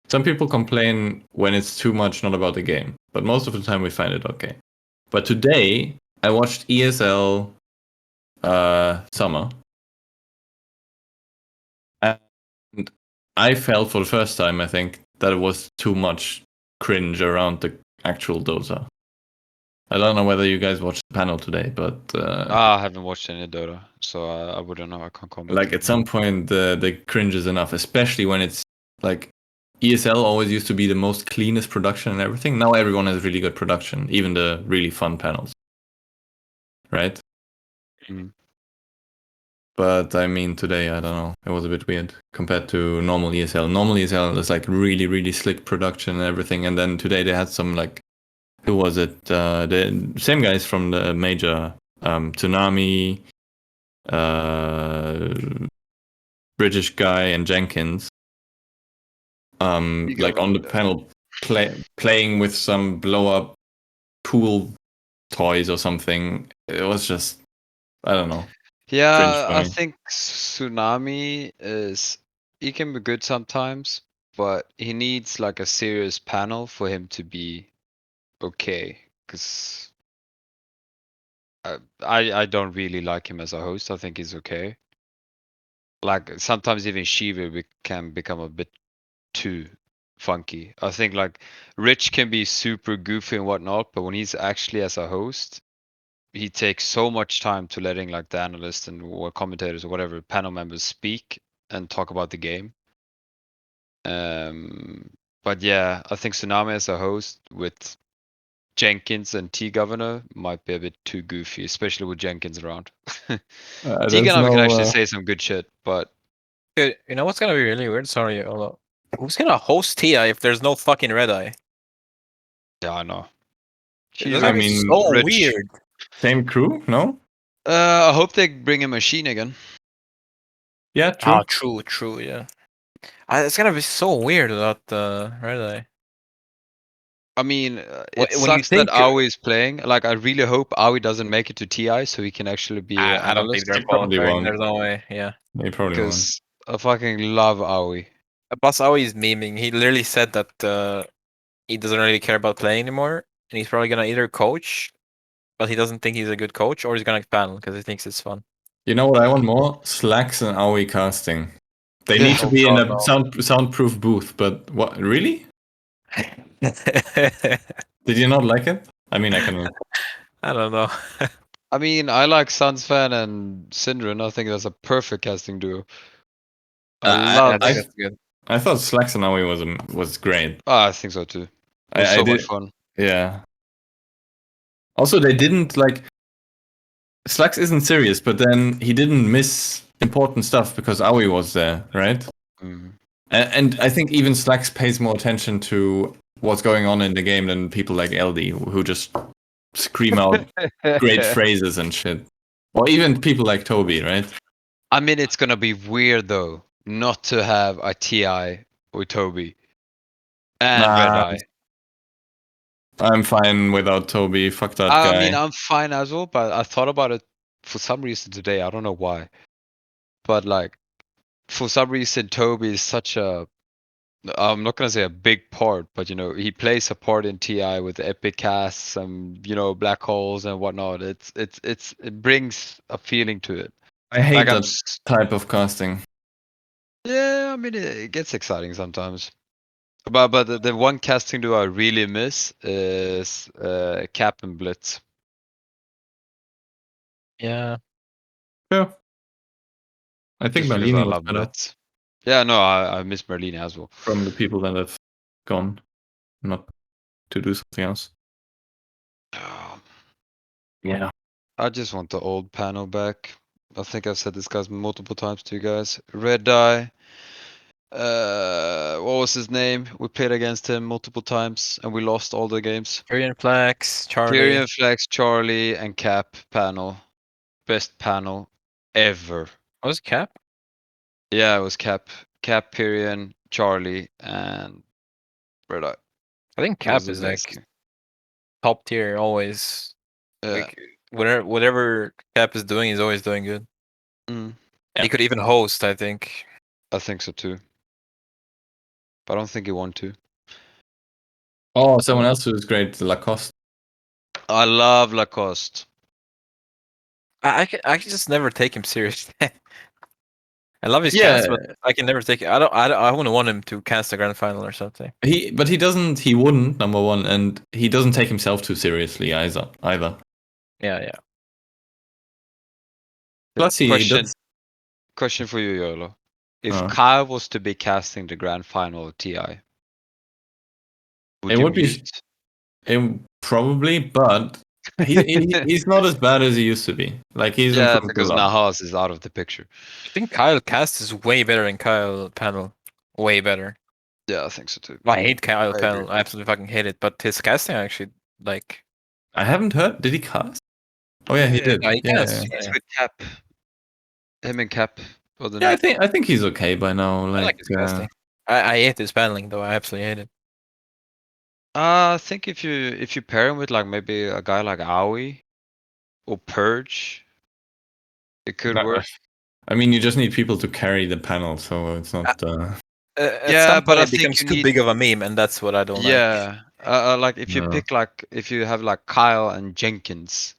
Some people complain when it's too much, not about the game. But most of the time, we find it okay. But today, I watched ESL Summer, and I felt for the first time, I think, that it was too much cringe around the actual Dota. I don't know whether you guys watched the panel today, but
I haven't watched any Dota, so I wouldn't know. I can't comment.
like at some point, the cringe is enough, especially when it's like ESL always used to be the most cleanest production and everything. Now everyone has really good production, even the really fun panels, right?
Mm.
But I mean, today I don't know. It was a bit weird compared to normal ESL. Normal ESL is like really, really slick production and everything. And then today they had some who was it? The same guys from the major, Tournies, British guy, and Jenkins. Like on the panel, playing with some blow up pool toys or something. It was just, I don't know.
Yeah, I
Me.
think Tsunami he can be good sometimes, but he needs a serious panel for him to be okay. Because I don't really like him as a host. I think he's okay. Sometimes even Shiva can become a bit too funky. I think Rich can be super goofy and whatnot, but when he's actually as a host, he takes so much time to letting the analysts and or commentators or whatever panel members speak and talk about the game. But yeah, I think Tsunami as a host with Jenkins and T Governor might be a bit too goofy, especially with Jenkins around. T Governor can actually say some good shit, but
Dude, you know what's gonna be really weird? Sorry, Olo. Who's gonna host TI if there's no fucking Red Eye?
yeah, I know.
I mean, so
Rich.
weird.
Same crew, no?
I hope they bring a machine again.
Yeah, true.
Ah, true, yeah. It's gonna be so weird without Red Eye.
I mean,
When
it
you
sucks that
think-
Aoi is playing. I really hope Aoi doesn't make it to TI so he can actually be an
I don't think
analyst.
they're
He probably
qualifying.
won't.
There's no way, yeah.
They probably won't.
Because I fucking love Aoi.
Plus, is memeing. He literally said that he doesn't really care about playing anymore, and he's probably gonna either coach, but he doesn't think he's a good coach, or he's gonna panel because he thinks it's fun.
You know what I want more? Slacks and Aoi casting. They
Yeah.
need to
Oh,
be in
God,
a
no.
soundproof booth, but what? Really? Did you not like it? I mean, I can.
I don't know.
I mean, I like Suns fan and Syndron. I think that's a perfect casting duo.
I think that's good.
I thought Slacks and Aoi was great.
I think so too. It was so much fun.
Yeah. Also, they didn't Slacks isn't serious, but then he didn't miss important stuff because Aoi was there, right?
Mm.
And I think even Slacks pays more attention to what's going on in the game than people like LD who just scream out great phrases and shit. Or even people like Toby, right?
I mean, it's gonna be weird though not to have a TI with Toby and Red Eye.
I'm fine without Toby. Fuck that guy.
I mean, I'm fine as well, but I thought about it for some reason today. I don't know why, but for some reason, Toby is such a. I'm not gonna say a big part, but he plays a part in TI with epic casts and black holes and whatnot. It brings a feeling to it.
I hate that type of casting.
Yeah, I mean it gets exciting sometimes. But the one casting duo I really miss is Cap and Blitz.
Yeah.
Sure. I think
Just because I
Merlini was
love
better
Blitz. Yeah, no, I miss Merlini as well.
from the people that have gone, not to do something else. Yeah.
I just want the old panel back. I think I've said this guys multiple times to you guys. Red Eye. What was his name? We played against him multiple times and we lost all the games.
Tyrion Flex, Charlie.
Tyrion Flex, Charlie, and Cap panel. Best panel ever.
What was Cap?
Yeah, it was Cap, Tyrion, Charlie, and Red Eye.
I think
It was
Cap
the
is
best.
like top tier always.
Yeah.
Like whatever Cap is doing, he's always doing good.
Mm,
He could even host, I think.
I think so too. But I don't think he won to.
Oh, someone else who's great, Lacoste.
I love Lacoste.
I can just never take him seriously. I love his
Yeah.
cast, but I can never take it. I wouldn't want him to cast a grand final or something.
He wouldn't, number one, and he doesn't take himself too seriously either.
Yeah.
Plus,
Question for you, Yolo. If
Oh.
Kyle was to be casting the grand final of TI,
It would be probably, but he's not as bad as he used to be. Like he's improved
because
a lot.
Nahas is out of the picture.
I think Kyle cast is way better than Kyle panel. Way better.
Yeah, I think so too.
I hate Kyle
I
panel.
agree.
I absolutely fucking hate it. But his casting, I actually like.
I haven't heard. Did he cast? Oh yeah, he did.
No, he casts.
He's with Cap. Him and Cap.
Yeah, I think he's okay by now.
I like his casting. I hate his paneling though. I absolutely hate it.
I think if you pair him with like maybe a guy like Aoi or Purge, it could work.
I mean, you just need people to carry the panel, so it's not.
Yeah, but it becomes too big of a meme, and that's what I don't like.
Yeah, like if you pick if you have like Kyle and Jenkins,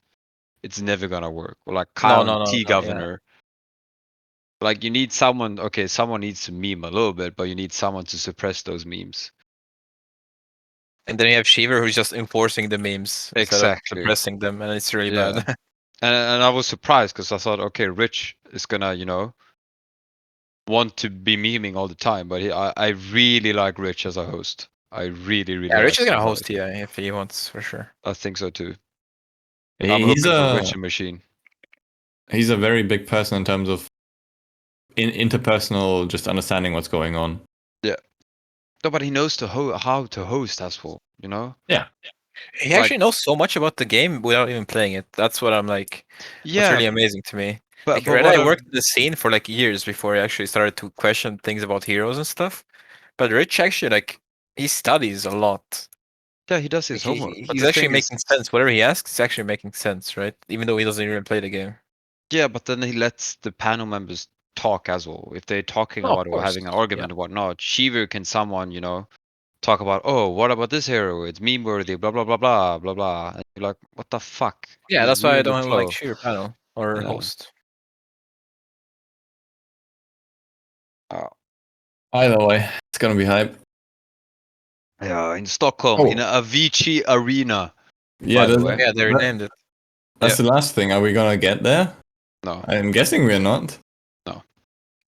it's never gonna work. Or like Kyle and T Governor. Like you need someone. Okay, someone needs to meme a little bit, but you need someone to suppress those memes.
And then you have Shiver who's just enforcing the memes instead of suppressing them, and it's really bad.
And I was surprised because I thought, okay, Rich is gonna, want to be memeing all the time, but I really like Rich as a host. I really
Yeah, Rich is gonna host TI if he wants, for sure.
I think so too.
He's
a Rich machine.
He's a very big person in terms of interpersonal, just understanding what's going on.
Yeah. No, but he knows how to host as well,
Yeah.
He actually knows so much about the game without even playing it. That's what I'm like. It's really amazing to me. But Red Eye worked in the scene for like years before he actually started to question things about heroes and stuff. But Rich actually he studies a lot.
Yeah, he does his homework.
He's actually making sense. Whatever he asks, it's actually making sense, right? Even though he doesn't even play the game.
Yeah, but then he lets the panel members talk as well. If they're talking about or having an argument or whatnot, Shiver can someone, talk about, oh, what about this hero? It's meme worthy, blah blah blah blah blah blah. And you're like, what the fuck?
Yeah, that's why I don't like Shiver panel or host.
Either way, it's gonna be hype.
Yeah, in Stockholm, in Avicii Arena.
Yeah, they renamed it.
That's the last thing. Are we gonna get there?
No.
I'm guessing we're not.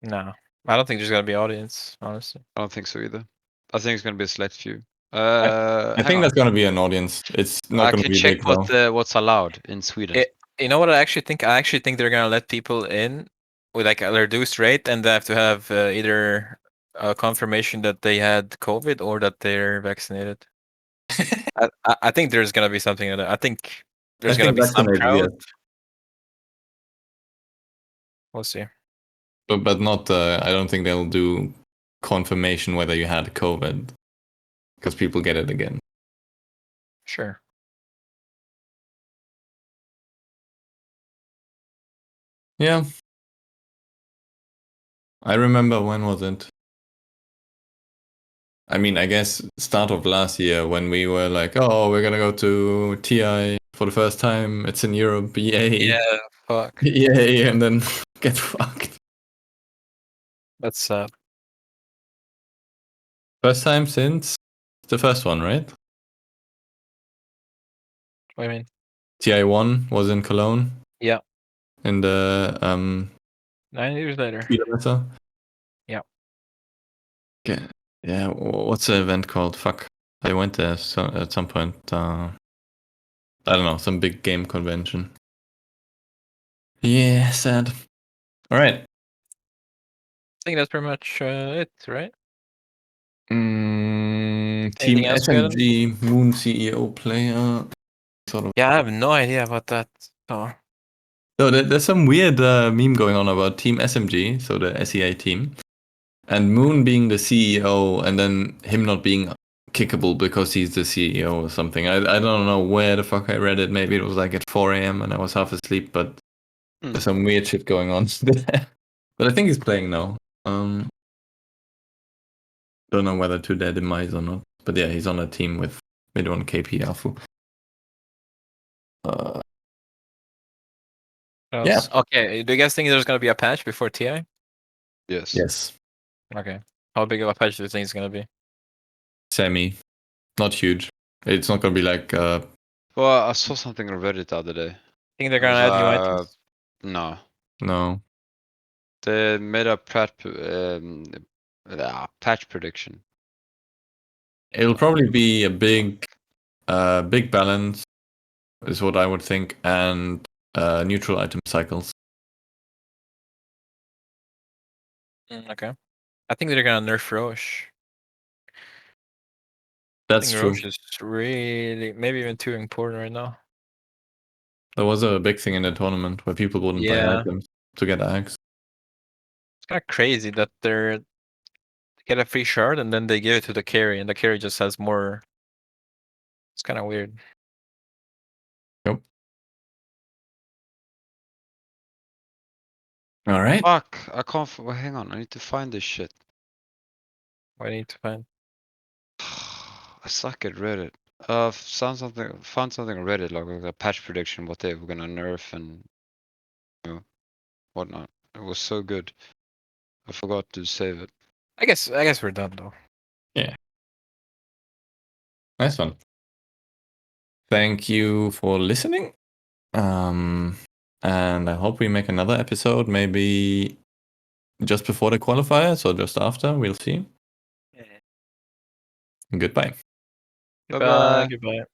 No. I don't think there's gonna be audience, honestly.
I don't think so either. I think it's gonna be a select few.
I think that's gonna be an audience. It's not gonna be big though.
I can check what's allowed in Sweden.
You know what I actually think? I actually think they're gonna let people in with like a reduced rate, and they have to have either a confirmation that they had COVID or that they're vaccinated. I think there's gonna be something like that. I think there's gonna be some crowd. Yeah. We'll see.
But not. I don't think they'll do confirmation whether you had COVID, because people get it again.
Sure.
Yeah. I remember, when was it? I mean, I guess start of last year when we were like, oh, we're gonna go to TI for the first time. It's in Europe. Yay.
Yeah, fuck.
Yay, and then get fucked.
That's sad.
First time since the first one, right?
What do you mean?
TI1 was in Cologne.
Yeah.
in the
9 years later.
Spielewetter.
Yeah.
Okay. Yeah. What's the event called? Fuck. I went there at some point. I don't know, some big game convention. Yeah, sad. All right.
I think that's pretty much it, right?
Team
Anything else we got?
SMG Moon CEO player. Sort of.
Yeah, I have no idea about that. Oh.
So there's some weird meme going on about Team SMG, so the SEA team, and Moon being the CEO, and then him not being kickable because he's the CEO or something. I don't know where the fuck I read it. Maybe it was like at 4 a.m. and I was half asleep, but there's some weird shit going on there. But I think he's playing now. Don't know whether to their demise or not. But yeah, he's on a team with Midone, KP, Afu. Yeah.
Okay. Do you guys think there's gonna be a patch before TI?
Yes.
Yes.
Okay. How big of a patch do you think it's gonna be?
Semi. Not huge. It's not gonna be like
Well, I saw something on Reddit the other day.
Think they're gonna add new items?
No.
no.
They made a patch prediction.
It'll probably be a big balance is what I would think, and neutral item cycles.
Okay. I think they're gonna nerf Roche.
That's
I think
true.
Roche is really maybe even too important right now.
There was a big thing in the tournament where people wouldn't buy items to get axe.
It's kind of crazy that they get a free shard and then they give it to the carry, and the carry just has more. It's kind of weird.
Yep. All right.
Fuck! I can't. Well, hang on. I need to find this shit.
What do I need to find?
I suck at Reddit. Found something on Reddit like a patch prediction, what they were gonna nerf and whatnot. It was so good. I forgot to save it.
I guess we're done though.
Yeah. Nice one. Thank you for listening. And I hope we make another episode, maybe just before the qualifiers or just after. We'll see. Goodbye.
Bye bye.
Goodbye.